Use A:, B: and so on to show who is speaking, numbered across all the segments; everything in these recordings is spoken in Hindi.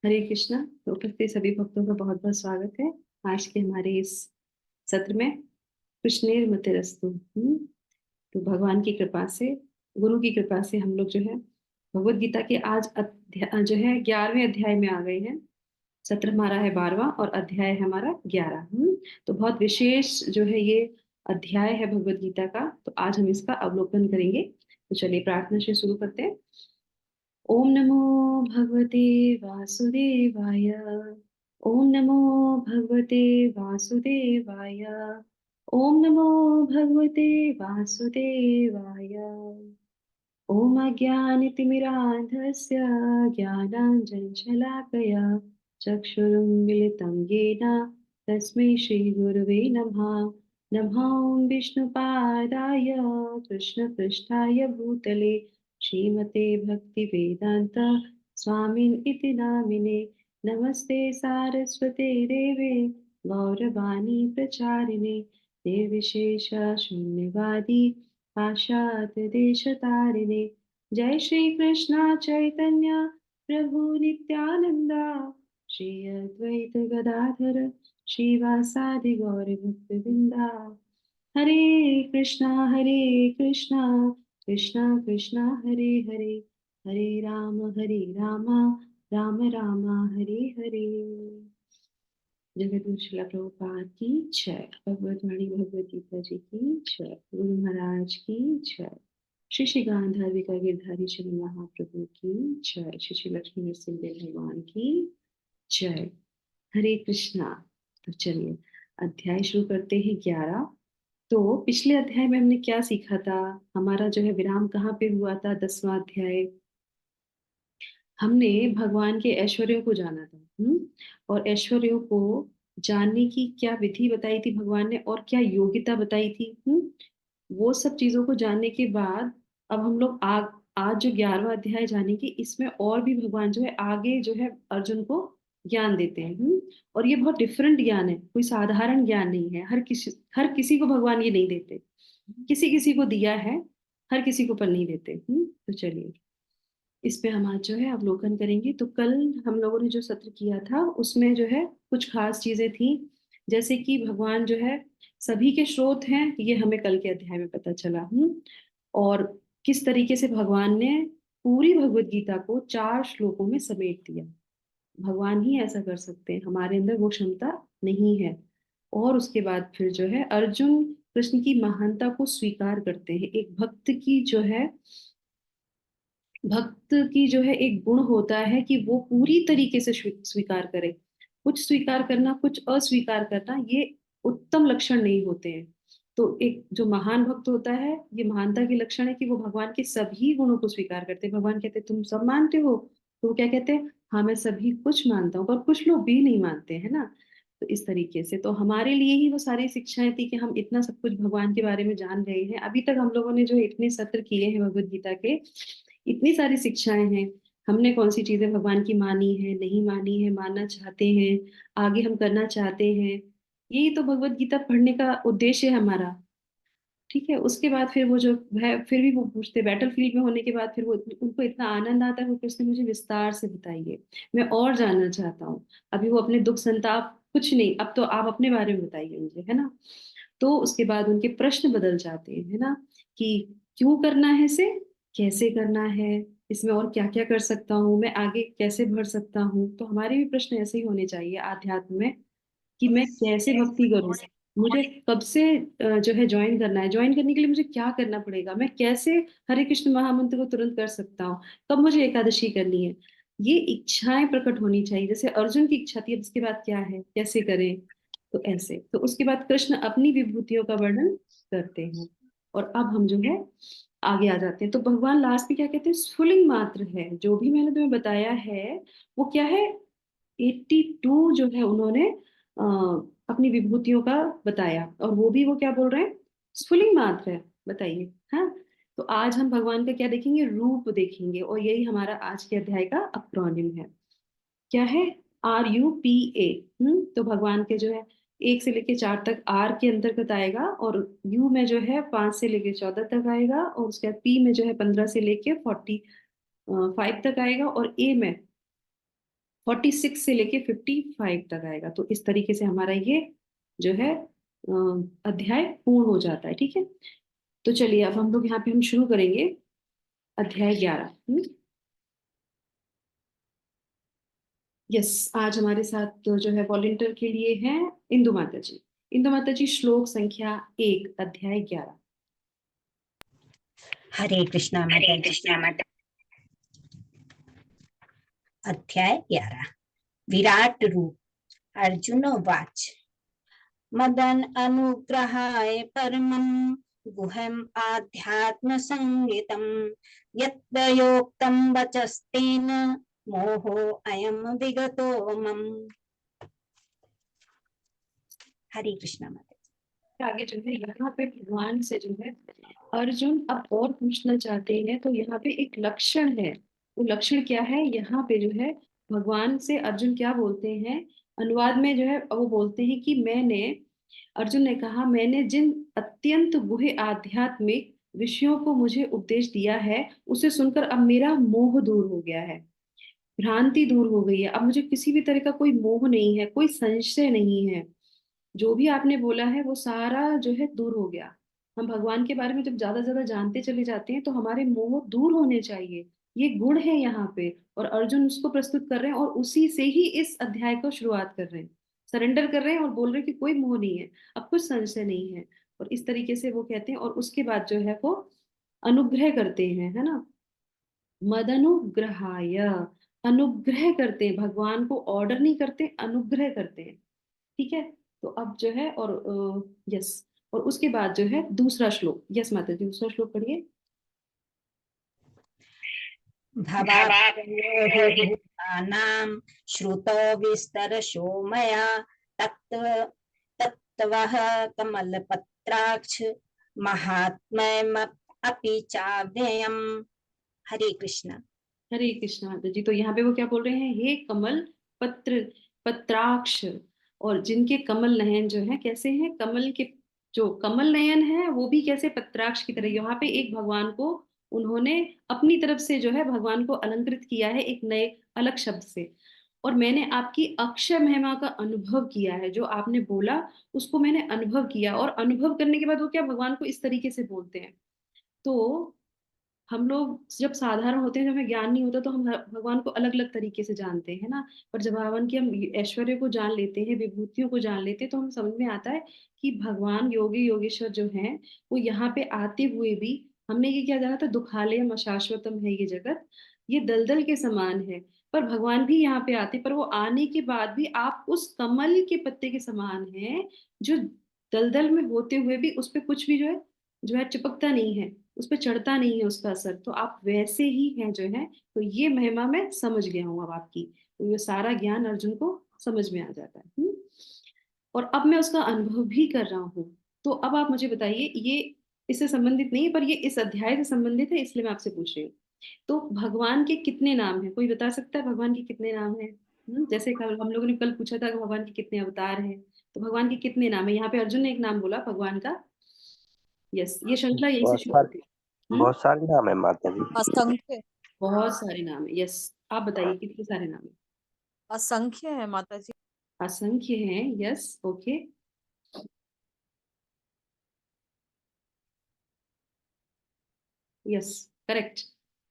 A: हरे कृष्णा। तो उपस्थित सभी भक्तों का बहुत बहुत स्वागत है आज के हमारे इस सत्र में। कृष्णेर मतिरस्तु। तो भगवान की कृपा से, गुरु की कृपा से हम लोग जो है भगवत गीता के आज जो है 11वें अध्याय में आ गए हैं। सत्र हमारा है 12वां और अध्याय है हमारा 11। तो बहुत विशेष जो है ये अध्याय है भगवत गीता का। तो आज हम इसका अवलोकन करेंगे। तो चलिए प्रार्थना से शुरू करते हैं। ओम नमो भगवते वासुदेवाय। ओम नमो भगवते वासुदेवाय। ओम नमो भगवते वासुदेवाय। ओम अज्ञानतिमिरान्धस्य ज्ञानाञ्जनशलाकया चक्षुरुन्मिलितं येन तस्मै श्रीगुरवे नमः। नमः विष्णुपादाय कृष्णपृष्ठाय भूतले श्रीमते भक्तिवेदान्त स्वामिन् इति नामिने। नमस्ते सारस्वते देवे गौरवाणी प्रचारिणे निर्विशेष शून्यवादी पाश्चात्य देशतारिणे। जय श्री कृष्णा चैतन्य प्रभु नित्यानंदा श्री अद्वैत गदाधर श्रीवासादि गौर भक्तवृंदा। हरे कृष्णा कृष्णा कृष्णा हरे हरे, हरे राम राम राम हरे हरे। जगत शिला प्रभुपाद की जय। भगवत वाणी भगवत गीता जी की जय। गुरु महाराज की जय। श्री श्री गांधारिका गिरधारी श्री महाप्रभु की जय। श्री श्री लक्ष्मी नरसिंह भगवान की जय। हरे कृष्णा। तो चलिए अध्याय शुरू करते हैं 11। तो पिछले अध्याय में हमने क्या सीखा था? हमारा जो है विराम कहाँ पे हुआ था? 10वां अध्याय। हमने भगवान के ऐश्वर्यों को जाना था। और ऐश्वर्यों को जानने की क्या विधि बताई थी भगवान ने, और क्या योग्यता बताई थी। वो सब चीजों को जानने के बाद अब हम लोग आज जो 11वां अध्याय जानेंगे, इसमें और भी भगवान जो है आगे जो है अर्जुन को ज्ञान देते हैं। और ये बहुत डिफरेंट ज्ञान है, कोई साधारण ज्ञान नहीं है। हर किसी को भगवान ये नहीं देते। किसी किसी को दिया है, हर किसी को पर नहीं देते। तो चलिए इस पे हम आज जो है अवलोकन करेंगे। तो कल हम लोगों ने जो सत्र किया था उसमें जो है कुछ खास चीजें थी, जैसे कि भगवान जो है सभी के स्रोत हैं, ये हमें कल के अध्याय में पता चला। और किस तरीके से भगवान ने पूरी भगवत गीता को 4 श्लोकों में समेट दिया। भगवान ही ऐसा कर सकते हैं, हमारे अंदर वो क्षमता नहीं है। और उसके बाद फिर जो है अर्जुन कृष्ण की महानता को स्वीकार करते हैं। एक भक्त की जो है, भक्त की जो है एक गुण होता है कि वो पूरी तरीके से स्वीकार करे। कुछ स्वीकार करना, कुछ अस्वीकार करना, ये उत्तम लक्षण नहीं होते हैं। तो एक जो महान भक्त होता है, ये महानता के लक्षण है कि वो भगवान के सभी गुणों को स्वीकार करते हैं। भगवान कहते हैं तुम सब मानते हो, तो वो क्या कहते हैं? हाँ मैं सभी कुछ मानता हूँ। पर कुछ लोग भी नहीं मानते हैं ना। तो इस तरीके से तो हमारे लिए ही वो सारी शिक्षाएं थी कि हम इतना सब कुछ भगवान के बारे में जान रहे हैं। अभी तक हम लोगों ने जो इतने सत्र किए हैं भगवत गीता के, इतनी सारी शिक्षाएं हैं। हमने कौन सी चीजें भगवान की मानी है, नहीं मानी है, मानना चाहते हैं, आगे हम करना चाहते हैं। यही तो भगवत गीता पढ़ने का उद्देश्य है हमारा। ठीक है। उसके बाद फिर वो जो है, फिर भी वो पूछते बैटल फील्ड में होने के बाद, फिर वो उनको इतना आनंद आता है, वो कि उसने मुझे विस्तार से बताइए, मैं और जानना चाहता हूँ। अभी वो अपने दुख संताप कुछ नहीं, अब तो आप अपने बारे में बताइए मुझे, है ना। तो उसके बाद उनके प्रश्न बदल जाते हैं, है ना, कि क्यों करना है इसे, कैसे करना है, इसमें और क्या क्या कर सकता हूँ, मैं आगे कैसे बढ़ सकता हूँ। तो हमारे भी प्रश्न ऐसे ही होने चाहिए आध्यात्म में, कि मैं कैसे भक्ति करूँ, मुझे कब से जो है ज्वाइन करना है, ज्वाइन करने के लिए मुझे क्या करना पड़ेगा, मैं कैसे हरे कृष्ण महामंत्र को तुरंत कर सकता हूँ, कब मुझे एकादशी करनी है। ये इच्छाएं प्रकट होनी चाहिए। जैसे अर्जुन की इच्छा थी, अब इसके बाद क्या है, कैसे करें। तो ऐसे तो उसके बाद कृष्ण अपनी विभूतियों का वर्णन करते हैं। और अब हम जो है आगे आ जाते हैं। तो भगवान लास्ट में क्या कहते हैं? स्फुलिंग मात्र है जो भी मैंने तुम्हें बताया है, वो क्या है? 82 जो है उन्होंने अपनी विभूतियों का बताया, और वो भी वो क्या बोल रहे हैं? स्फुलिंग मात्र है। बताइए। हाँ। तो आज हम भगवान का क्या देखेंगे? रूप देखेंगे। और यही हमारा आज के अध्याय का अक्रोनिम है। क्या है? RUPA। तो भगवान के जो है 1 से लेके 4 तक आर के अंतर्गत आएगा, और यू में जो है 5 से लेके 14 तक आएगा, और उसके बाद पी में जो है 15 से लेके 45 तक आएगा, और ए में 46 से लेके 55 तक आएगा। तो इस तरीके से हमारा ये जो है अध्याय पूर्ण हो जाता है। ठीक है, तो चलिए अब हम लोग यहाँ पे हम शुरू करेंगे अध्याय 11। यस, आज हमारे साथ तो जो है वॉलेंटियर के लिए हैं इंदु माता जी। इंदु माता जी, श्लोक संख्या 1, अध्याय 11।
B: हरे कृष्णा माता जी। अध्याय 11। विराट रूप। अर्जुन उवाच मदन अनुग्रहाय परमं गुहम् आध्यात्म संगीतम यत्प्रयोक्तं वचस्तेन मोहो अयम विगतो मम। हरे कृष्णा माता।
A: आगे जो है यहाँ पे भगवान से जो है अर्जुन अब और पूछना चाहते हैं। तो यहाँ पे एक लक्षण है, वो लक्षण क्या है? यहाँ पे जो है भगवान से अर्जुन क्या बोलते हैं, अनुवाद में जो है वो बोलते हैं कि अर्जुन ने कहा, मैंने जिन अत्यंत गुहे आध्यात्मिक विषयों को मुझे उपदेश दिया है उसे सुनकर अब मेरा मोह दूर हो गया है, भ्रांति दूर हो गई है। अब मुझे किसी भी तरह का कोई मोह नहीं है, कोई संशय नहीं है। जो भी आपने बोला है वो सारा जो है दूर हो गया। हम भगवान के बारे में जब ज्यादा ज्यादा जानते चले जाते हैं तो हमारे मोह दूर होने चाहिए। ये गुण है यहाँ पे, और अर्जुन उसको प्रस्तुत कर रहे हैं और उसी से ही इस अध्याय को शुरुआत कर रहे हैं। सरेंडर कर रहे हैं और बोल रहे हैं कि कोई मोह नहीं है, अब कुछ संशय नहीं है। और इस तरीके से वो कहते हैं, और उसके बाद जो है वो अनुग्रह करते हैं, है ना। मदनुग्रहाय, अनुग्रह करते हैं, भगवान को ऑर्डर नहीं करते, अनुग्रह करते हैं। ठीक है, तो अब जो है और यस, और उसके बाद जो है दूसरा श्लोक। यस माता जी, दूसरा श्लोक पढ़िए।
B: भवाप्ययो हि भूतानां श्रुतो विस्तरशो मया तत्त्व तत्त्वः कमलपत्राक्ष महात्म्यमपि चाव्ययम्। हरे कृष्ण।
A: हरे कृष्ण माता जी। तो यहाँ पे वो क्या बोल रहे हैं, हे कमल पत्र पत्राक्ष, और जिनके कमल नयन जो है कैसे हैं, कमल के जो कमल नयन है वो भी कैसे, पत्राक्ष की तरह। यहाँ पे एक भगवान को उन्होंने अपनी तरफ से जो है भगवान को अलंकृत किया है एक नए अलग शब्द से। और मैंने आपकी अक्षय महिमा का अनुभव किया है, जो आपने बोला उसको मैंने अनुभव किया, और अनुभव करने के बाद वो क्या भगवान को इस तरीके से बोलते हैं। तो हम लोग जब साधारण होते हैं, जब हमें ज्ञान नहीं होता, तो हम भगवान को अलग अलग तरीके से जानते हैं ना। पर जब भगवान की हम ऐश्वर्य को जान लेते हैं, विभूतियों को जान लेते हैं, तो हम समझ में आता है कि भगवान योगी योगेश्वर जो हैं वो यहाँ पे आते हुए भी, हमने ये क्या जाना था, दुखालयम अशाश्वतम है ये जगत, ये दलदल के समान है। पर भगवान भी यहाँ पे आते, पर वो आने के बाद भी आप उस कमल के पत्ते के समान हैं, जो दलदल में होते हुए भी उस पे कुछ भी जो है चिपकता नहीं है, उस पर चढ़ता नहीं है उसका असर। तो आप वैसे ही हैं जो है। तो ये महिमा मैं समझ गया हूँ अब आपकी। तो ये सारा ज्ञान अर्जुन को समझ में आ जाता है। और अब मैं उसका अनुभव भी कर रहा हूँ। तो अब आप मुझे बताइए, ये इससे संबंधित नहीं है पर ये इस अध्याय से संबंधित है, इसलिए मैं आपसे पूछ रही हूँ। तो भगवान के कितने नाम हैं, कोई बता सकता है भगवान के कितने नाम हैं? जैसे कल हम लोगों ने कल पूछा था कि भगवान के कितने अवतार हैं। तो भगवान के कितने नाम है? यहाँ पे अर्जुन ने एक नाम बोला भगवान का। यस, ये श्रृंखला यहीं से
C: बहुत
A: शुरू
C: सारे
A: होती है।
C: बहुत सारे नाम है माता जी।
D: असंख्य।
A: बहुत सारे नाम है। यस, आप बताइए कितने सारे नाम है?
D: असंख्य है माता जी।
A: असंख्य हैं। Yes, okay. Yes, correct.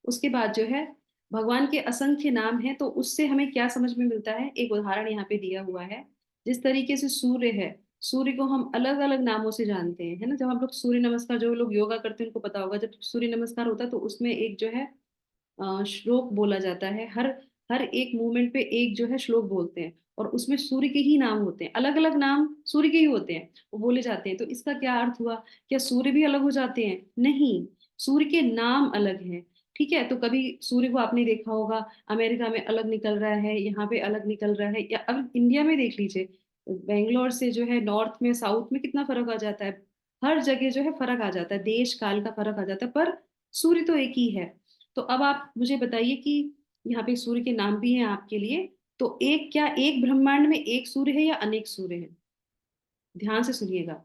A: उसके बाद जो है भगवान के असंख्य नाम हैं, तो उससे हमें क्या समझ में मिलता है? एक उदाहरण यहाँ पे दिया हुआ है। जिस तरीके से सूर्य है, सूर्य को हम अलग अलग नामों से जानते हैं, है ना। जब हम लोग सूर्य नमस्कार, जो लोग योगा करते हैं उनको पता होगा, जब सूर्य नमस्कार होता है तो उसमें एक जो है श्लोक बोला जाता है। हर हर एक मूवमेंट पे एक जो है श्लोक बोलते हैं, और उसमें सूर्य के ही नाम होते हैं, अलग अलग नाम सूर्य के ही होते हैं, वो बोले जाते हैं। तो इसका क्या अर्थ हुआ? क्या सूर्य भी अलग हो जाते हैं? नहीं, सूर्य के नाम अलग हैं। ठीक है, तो कभी सूर्य को आपने देखा होगा अमेरिका में अलग निकल रहा है, यहाँ पे अलग निकल रहा है, या अब इंडिया में देख लीजिए, बेंगलोर से जो है नॉर्थ में साउथ में कितना फर्क आ जाता है। हर जगह जो है फर्क आ जाता है, देश काल का फर्क आ जाता है, पर सूर्य तो एक ही है। तो अब आप मुझे बताइए कि यहाँ पे सूर्य के नाम भी हैं आपके लिए। तो एक, क्या एक ब्रह्मांड में एक सूर्य है या अनेक सूर्य है? ध्यान से सुनिएगा।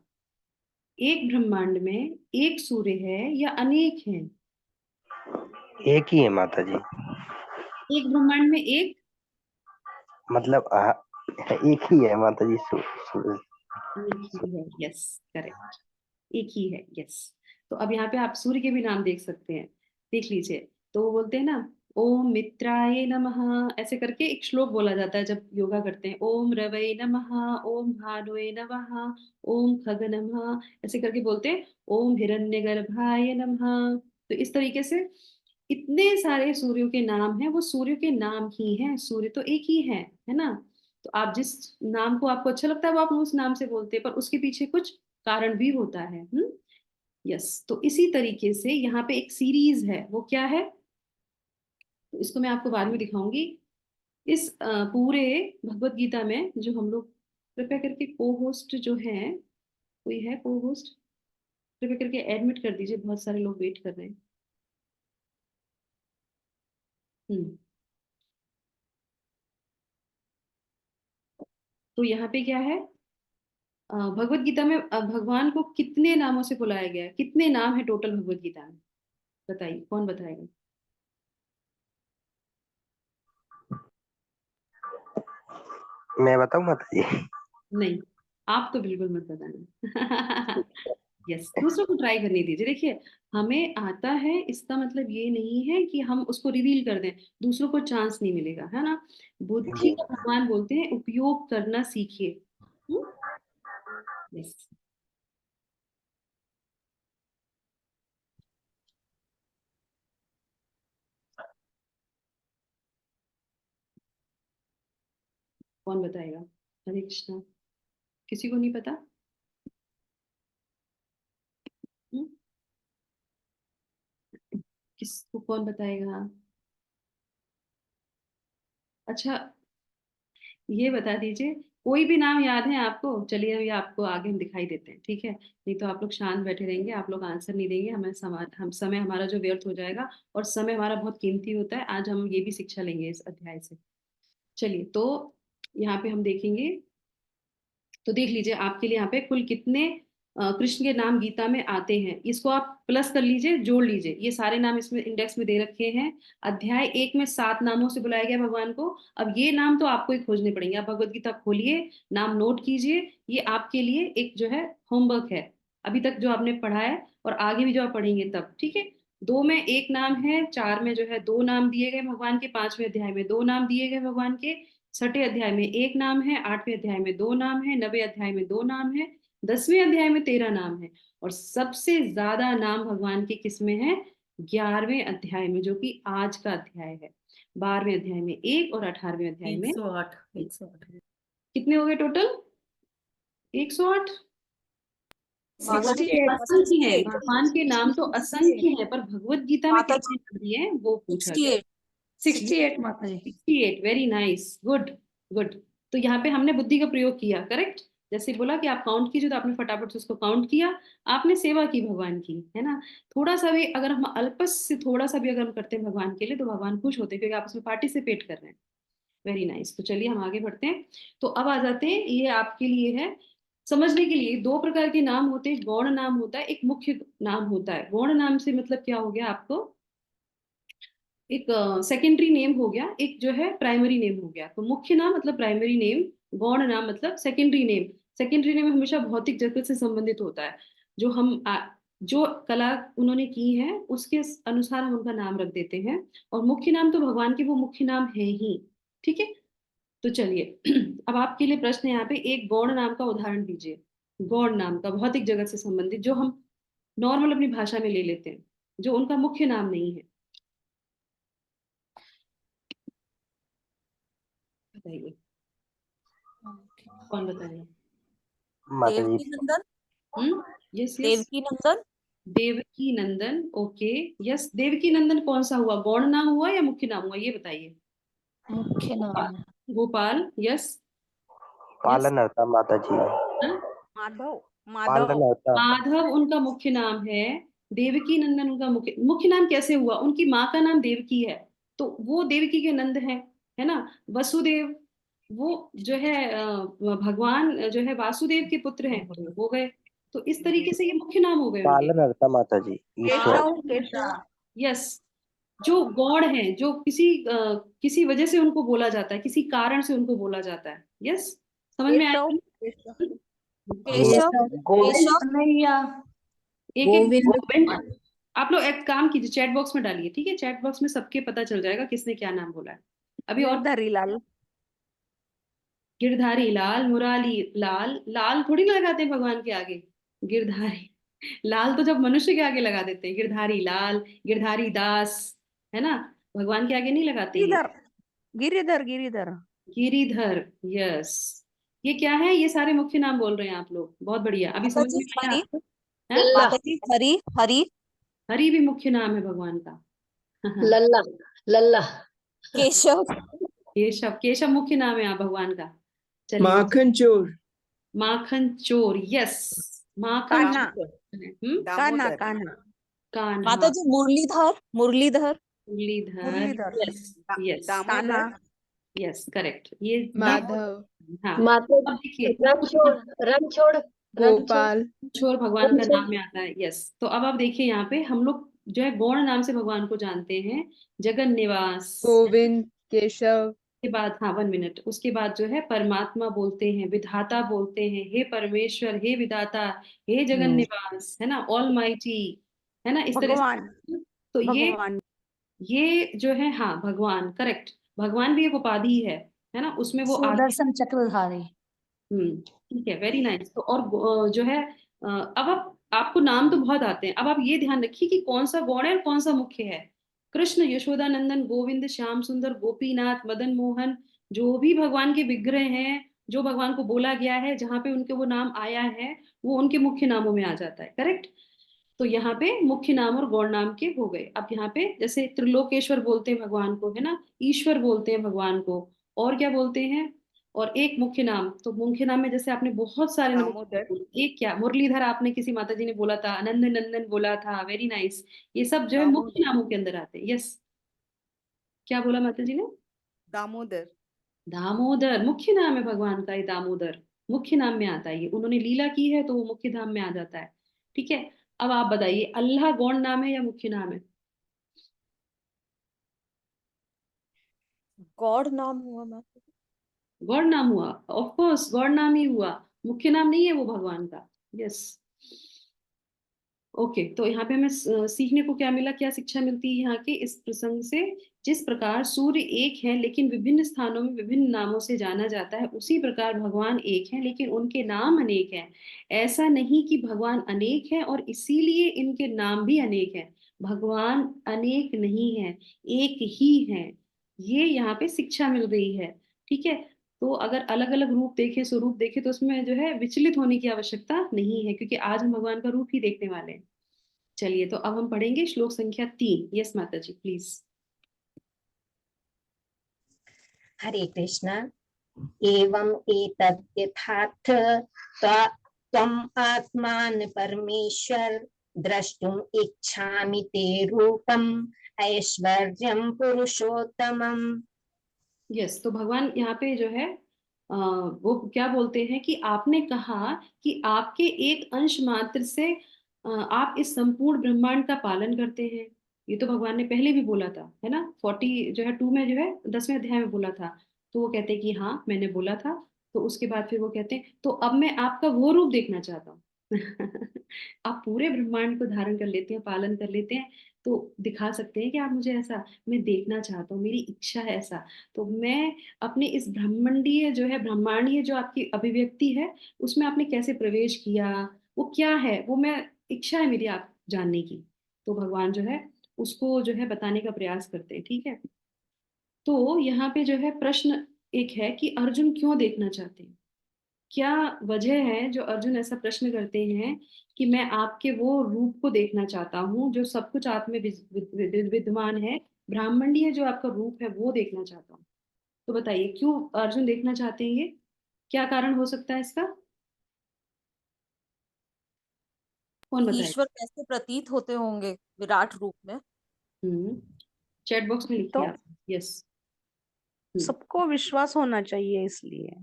A: एक ब्रह्मांड में एक सूर्य है या अनेक हैं?
C: एक ही है माता जी।
A: एक ब्रह्मांड में एक
C: मतलब एक ही है माता जी।
A: एक ही है, यस करेक्ट, एक ही है, यस। तो अब यहाँ पे आप सूर्य के भी नाम देख सकते हैं, देख लीजिए। तो वो बोलते हैं ना, ओम मित्राय नमः, ऐसे करके एक श्लोक बोला जाता है जब योगा करते हैं। ओम रवै नमः, ओम भानुवे नमः, ओम खग नमः, ऐसे करके बोलते हैं। ओम हिरण्यगर्भाय नमः। तो इस तरीके से इतने सारे सूर्यों के नाम हैं, वो सूर्य के नाम ही हैं, सूर्य तो एक ही है ना। तो आप जिस नाम को आपको अच्छा लगता है वो आप उस नाम से बोलते हैं, पर उसके पीछे कुछ कारण भी होता है। यस, तो इसी तरीके से यहाँ पे एक सीरीज है, वो क्या है, तो इसको मैं आपको बाद में दिखाऊंगी। इस पूरे भगवत गीता में जो हम लोग, कृपया करके को होस्ट जो है, कोई है को होस्ट, कृपया करके एडमिट कर दीजिए, बहुत सारे लोग वेट कर रहे हैं। हम्म तो यहाँ पे क्या है, भगवत गीता में भगवान को कितने नामों से बुलाया गया है, कितने नाम है टोटल भगवत गीता में, बताइए कौन बताएगा।
C: मैं बताऊं माता जी?
A: नहीं, आप तो बिल्कुल मत बताना। यस, दूसरों को ट्राई करने दीजिए। देखिए, हमें आता है इसका मतलब ये नहीं है कि हम उसको रिवील कर दें, दूसरों को चांस नहीं मिलेगा, है ना। बुद्धि
C: जी।
A: का भगवान बोलते हैं उपयोग करना सीखिए। यस, कौन बताएगा। हरे कृष्णा, किसी को नहीं पता। हम्म? किसको, कौन बताएगा। अच्छा, ये बता दीजिए, कोई भी नाम याद है आपको, चलिए अभी आपको आगे हम दिखाई देते हैं, ठीक है। नहीं तो आप लोग शांत बैठे रहेंगे, आप लोग आंसर नहीं देंगे, हम समय हमारा जो व्यर्थ हो जाएगा, और समय हमारा बहुत कीमती होता है। आज हम ये भी शिक्षा लेंगे इस अध्याय से। चलिए, तो यहाँ पे हम देखेंगे, तो देख लीजिए आपके लिए यहाँ पे कुल कितने कृष्ण के नाम गीता में आते हैं, इसको आप प्लस कर लीजिए, जोड़ लीजिए। ये सारे नाम इसमें इंडेक्स में दे रखे हैं। अध्याय 1 में 7 नामों से बुलाया गया भगवान को। अब ये नाम तो आपको ही खोजने पड़ेंगे, आप भगवत गीता खोलिए, नाम नोट कीजिए। ये आपके लिए एक जो है होमवर्क है, अभी तक जो आपने पढ़ा है और आगे भी जो आप पढ़ेंगे तब, ठीक है। 2 में 1 नाम है, 4 में जो है 2 नाम दिए गए भगवान के, 5वें अध्याय में 2 नाम दिए गए भगवान के, 6ठे अध्याय में 1 नाम है, 8वें अध्याय में 2 नाम है, 9वें अध्याय में 2 नाम है, 10वें अध्याय में 13 नाम है। और सबसे ज्यादा नाम भगवान के किस में है, 11वें अध्याय में, जो कि आज का अध्याय है। 12वें अध्याय में 1 और 18वें अध्याय में
D: 108 108
A: कितने हो गए टोटल, 108। भगवान के
D: 68
A: असंख्य हैं,
D: 68
A: भगवान के नाम तो असंख्य हैं, पर भगवत गीता में
D: माता
A: कितने नाम दिए हैं वो पूछा गया।
D: 68
E: 68 माता जी।
A: 68, वेरी नाइस, गुड गुड। तो यहाँ पे हमने बुद्धि का प्रयोग किया, करेक्ट। जैसे बोला कि आप काउंट कीजिए, तो आपने फटाफट से उसको काउंट किया, आपने सेवा की भगवान की, है ना। थोड़ा सा भी अगर हम अल्पस से थोड़ा सा भी अगर हम करते हैं भगवान के लिए, तो भगवान खुश होते हैं, क्योंकि आप उसमें पार्टिसिपेट कर रहे हैं। Very nice. तो चलिए हम आगे बढ़ते हैं। तो अब आ जाते हैं, ये आपके लिए है समझने के लिए। 2 प्रकार के नाम होते हैं, गौण नाम होता है, एक मुख्य नाम होता है। गौण नाम से मतलब क्या हो गया आपको, एक सेकेंडरी नेम हो गया, एक जो है प्राइमरी नेम हो गया। तो मुख्य नाम मतलब प्राइमरी नेम, गौण नाम मतलब सेकेंडरी नेम। सेकेंडरी नेम हमेशा भौतिक जगत से संबंधित होता है, जो जो कला उन्होंने की है उसके अनुसार हम उनका नाम रख देते हैं। और मुख्य नाम तो भगवान के वो मुख्य नाम है ही, ठीक है। तो चलिए, अब आपके लिए प्रश्न है यहाँ पे, एक गौण नाम का उदाहरण दीजिए। गौण नाम का भौतिक जगत से संबंधित, जो हम नॉर्मल अपनी भाषा में ले लेते हैं, जो उनका मुख्य नाम नहीं है, बताइए कौन बताएगा।
C: माता जी।
D: देवकी नंदन
A: यस यस,
D: देवकी नंदन
A: देवकी नंदन, ओके। यस, देवकी नंदन कौन सा हुआ, गौण नाम हुआ या मुख्य नाम हुआ, ये बताइए।
E: मुख्य नाम है।
A: Gopal, yes yes.
C: पालन हरता माता जी।
D: माधव
C: पालन
D: माधव
C: हरता।
A: माधव उनका मुख्य नाम है, देवकी नंदन उनका मुख्य मुख्य नाम कैसे हुआ, उनकी माँ का नाम देवकी है, तो वो देवकी के नंद है ना। वसुदेव, वो जो है भगवान जो है वासुदेव के पुत्र हैं, तो हो गए। तो इस तरीके से ये मुख्य नाम हो गए उनके।
C: पालन हरता माता जी, ईश्वर।
D: केशव केशव
A: यस, जो गॉड हैं, जो किसी वजह से उनको बोला जाता है, किसी कारण से उनको बोला जाता है। यस, समझ में आया?
D: केशव
B: केशव केशव
E: कन्हैया
A: एक एक
B: गोविंद
A: गोविंद। आप लोग एक काम कीजिए, चैट बॉक्स में डालिए, ठीक है? चैट बॉक्स में सबके पता चल जाएगा किसने क्या नाम बोला है। अभी और
D: गिरधारी लाल
A: गिरधारी लाल, मुरारी लाल, लाल थोड़ी ना लगाते हैं भगवान के आगे। गिरधारी लाल तो जब मनुष्य के आगे लगा देते हैं। गिरधारी लाल, गिरधारी दास, है ना? भगवान के आगे नहीं लगाते ये।
D: गिरिधर गिरिधर गिरिधर
A: गिरिधर, यस। ये क्या है? ये सारे मुख्य नाम बोल रहे हैं आप लोग, बहुत बढ़िया। अभी
B: माता
A: समझ
B: जी
A: में आया
B: हरि,
A: आपको? हैं?
B: माता जी हरि हरि
A: हरि भी मुख्य नाम है भगवान का।
E: लल्ला लल्ला
B: केशव
A: केशव, केशव मुख्य नाम है भगवान का। चलिए,
F: माखन चोर
A: माखन चोर, यस। माखन
D: कान्हा
A: चोर है।
D: कान्हा कान्हा
B: माता
A: Kanha,
B: ji Murlidhar Murlidhar
A: Murlidhar,
D: Murlidhar
A: yes yes
D: Kanha
A: yes, correct. ये
F: माधव
A: हाँ।
E: माता
A: अब देखिए,
E: रणछोड़
F: गोपाल
A: छोर भगवान का नाम में आता है। यस, तो अब आप देखिए, यहाँ पे हम लोग जो है गौण नाम से भगवान को जानते हैं। जगन निवास
F: गोविंद केशव
A: के बाद, हाँ 1 मिनट, उसके बाद जो है परमात्मा बोलते हैं, विधाता बोलते हैं, हे परमेश्वर, हे विधाता, हे जगन निवास, है ना? ऑल माइटी, है ना? इस तरह
D: भगवान
A: से। तो
D: भगवान
A: ये जो है, हाँ भगवान, करेक्ट। भगवान भी एक उपाधि है ना? उसमें वो आगे।
E: सुदर्शन चक्रधारी।
A: ठीक है, वेरी नाइस। तो और जो है अब आप, आपको नाम तो बहुत आते हैं। अब आप ये ध्यान रखिए कि कौन सा गौण है और कौन सा मुख्य है। कृष्ण, यशोदा नंदन, गोविंद, श्याम सुंदर, गोपीनाथ, मदन मोहन, जो भी भगवान के विग्रह हैं, जो भगवान को बोला गया है, जहाँ पे उनके वो नाम आया है, वो उनके मुख्य नामों में आ जाता है। करेक्ट? तो यहाँ पे मुख्य नाम और गौण नाम के हो गए। अब यहाँ पे जैसे त्रिलोकेश्वर बोलते हैं भगवान को, है ना? ईश्वर बोलते हैं भगवान को। और क्या बोलते हैं? और एक मुख्य नाम, तो मुख्य नाम में जैसे आपने बहुत सारे मुख्य नाम
D: दामोदर
A: बोले। एक क्या, मुरलीधर आपने किसी माता जी ने बोला था, आनंद नंदन बोला था, वेरी नाइस। ये सब जो है मुख्य
D: दामोदर
A: नामों के अंदर आते हैं। यस, क्या बोला माता जी ने?
D: दामोदर
A: दामोदर मुख्य नाम है भगवान का। ये दामोदर मुख्य नाम में आता है। ये उन्होंने लीला की है तो वो मुख्य नाम में आ जाता है। ठीक है? अब आप बताइए, अल्लाह गौण नाम है या मुख्य नाम है?
B: गॉड नाम हुआ माता जी।
A: गौड़ नाम हुआ, ऑफ कोर्स गौड़ नाम ही हुआ। मुख्य नाम नहीं है वो भगवान का। Yes, okay. तो यहाँ पे हमें सीखने को क्या मिला, क्या शिक्षा मिलती है यहाँ के इस प्रसंग से? जिस प्रकार सूर्य एक है लेकिन विभिन्न स्थानों में विभिन्न नामों से जाना जाता है, उसी प्रकार भगवान एक है लेकिन उनके नाम अनेक हैं। ऐसा नहीं कि भगवान अनेक है और इसीलिए इनके नाम भी अनेक हैं। भगवान अनेक नहीं है, एक ही है। ये यहाँ पे शिक्षा मिल रही है। ठीक है? तो अगर अलग अलग रूप देखे, स्वरूप देखे, तो उसमें जो है विचलित होने की आवश्यकता नहीं है, क्योंकि आज हम भगवान का रूप ही देखने वाले हैं। चलिए, तो अब हम पढ़ेंगे श्लोक संख्या 3। यस माता जी, प्लीज।
B: हरे कृष्ण। एवं एतद् यथार्थ त्वम् आत्मान परमेश्वर द्रष्टुम इच्छामि ते रूपम ऐश्वर्यं पुरुषोत्तमम्।
A: यस, तो भगवान यहाँ पे जो है वो क्या बोलते हैं कि आपने कहा कि आपके एक अंश मात्र से आप इस संपूर्ण ब्रह्मांड का पालन करते हैं। ये तो भगवान ने पहले भी बोला था, है ना? 40 जो है 2 में, जो है 10वें अध्याय में बोला था। तो वो कहते हैं कि हाँ मैंने बोला था। तो उसके बाद फिर वो कहते हैं, तो अब मैं आपका वो रूप देखना चाहता हूँ। आप पूरे ब्रह्मांड को धारण कर लेते हैं, पालन कर लेते हैं, तो दिखा सकते हैं कि आप मुझे ऐसा, मैं देखना चाहता हूँ, मेरी इच्छा है ऐसा। तो मैं अपने इस ब्रह्मांडीय जो है, ब्रह्मांडीय जो आपकी अभिव्यक्ति है, उसमें आपने कैसे प्रवेश किया, वो क्या है, वो मैं, इच्छा है मेरी आप जानने की। तो भगवान जो है उसको जो है बताने का प्रयास करते हैं। ठीक है? तो यहाँ पे जो है प्रश्न एक है कि अर्जुन क्यों देखना चाहते हैं? क्या वजह है जो अर्जुन ऐसा प्रश्न करते हैं कि मैं आपके वो रूप को देखना चाहता हूँ जो सब कुछ आप में विद्यमान है, ब्राह्मणीय जो आपका रूप है वो देखना चाहता हूँ। तो बताइए क्यों अर्जुन देखना चाहते हैं? ये क्या कारण हो सकता है इसका? कौन बताए?
G: ईश्वर कैसे प्रतीत होते होंगे विराट रूप में।
A: चैट बॉक्स में लिखिए
D: तो
A: आप। यस।
D: सबको विश्वास होना चाहिए इसलिए।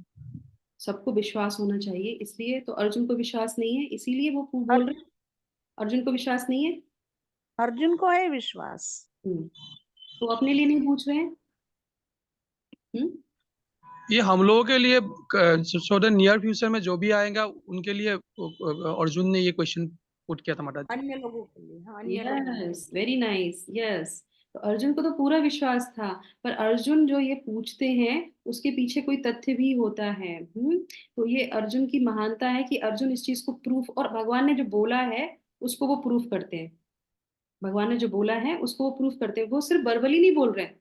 A: सबको विश्वास होना चाहिए इसलिए, तो अर्जुन को विश्वास नहीं है इसीलिए वो बोल
D: अर,
A: रहे हैं। अर्जुन को विश्वास नहीं है।
D: अर्जुन को है विश्वास।
A: हम्म, तो अपने लिए नहीं पूछ रहे हैं?
H: ये हम लोगों के लिए सो द नियर फ्यूचर में जो भी आएगा उनके लिए अर्जुन ने ये क्वेश्चन पुट किया था माता जी।
D: अन्य लोगों के लिए, हाँ, अन्य लोगों के लिए।
A: Yes, very nice, yes. तो अर्जुन को तो पूरा विश्वास था, पर अर्जुन जो ये पूछते हैं उसके पीछे कोई तथ्य भी होता है। तो ये अर्जुन की महानता है कि अर्जुन इस चीज को प्रूफ, और भगवान ने जो बोला है उसको वो प्रूफ करते हैं। भगवान ने जो बोला है उसको वो प्रूफ करते हैं। वो सिर्फ वर्बली नहीं बोल रहे हैं,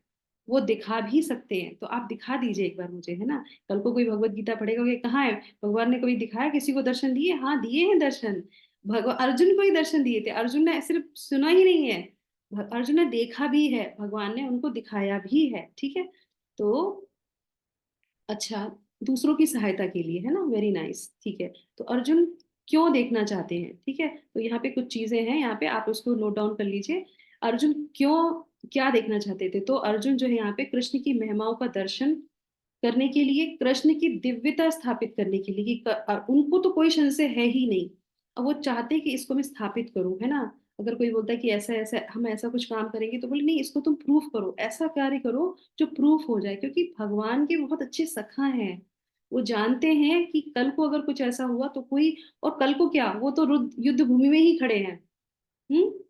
A: वो दिखा भी सकते हैं। तो आप दिखा दीजिए एक बार मुझे, है ना। कल को कोई भगवत गीता पढ़ेगा कि कहाँ है भगवान ने कभी दिखाया, किसी को दर्शन दिए? हाँ, दिए हैं दर्शन। भगवान अर्जुन को ही दर्शन दिए थे। अर्जुन ने सिर्फ सुना ही नहीं है, अर्जुन ने देखा भी है, भगवान ने उनको दिखाया भी है। ठीक है। तो अच्छा, दूसरों की सहायता के लिए, है ना, वेरी नाइस। ठीक है। तो अर्जुन क्यों देखना चाहते हैं? ठीक है, तो यहाँ पे कुछ चीजें हैं, यहाँ पे आप उसको नोट डाउन कर लीजिए। अर्जुन क्यों, क्या देखना चाहते थे? तो अर्जुन जो है यहाँ पे कृष्ण की महिमाओं का दर्शन करने के लिए, कृष्ण की दिव्यता स्थापित करने के लिए कि उनको तो कोई संशय है ही नहीं। अब वो चाहते हैं कि इसको मैं स्थापित करूं, है ना। अगर कोई बोलता है कि ऐसा ऐसा हम ऐसा कुछ काम करेंगे, तो बोले नहीं, इसको तुम प्रूफ करो, ऐसा कार्य करो जो प्रूफ हो जाए। क्योंकि भगवान के बहुत अच्छे सखा हैं, वो जानते हैं कि कल को अगर कुछ ऐसा हुआ तो कोई, और कल को क्या, वो तो युद्ध भूमि में ही खड़े हैं।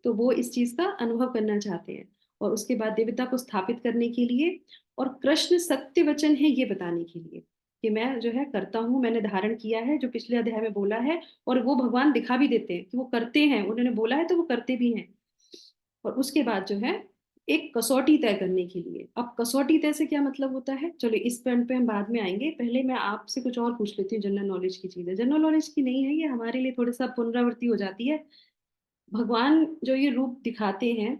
A: तो वो इस चीज का अनुभव करना चाहते हैं, और उसके बाद देवता को स्थापित करने के लिए, और कृष्ण सत्य वचन है ये बताने के लिए कि मैं जो है करता हूँ, मैंने धारण किया है, जो पिछले अध्याय में बोला है। और वो भगवान दिखा भी देते हैं कि वो करते हैं, उन्होंने बोला है तो वो करते भी हैं। और उसके बाद जो है एक कसौटी तय करने के लिए। अब कसौटी तय से क्या मतलब होता है, चलो इस पॉइंट पे हम बाद में आएंगे। पहले मैं आपसे कुछ और पूछ लेती हूँ, जनरल नॉलेज की चीज है, जनरल नॉलेज की नहीं है ये, हमारे लिए थोड़ा सा पुनरावृत्ति हो जाती है। भगवान जो ये रूप दिखाते हैं,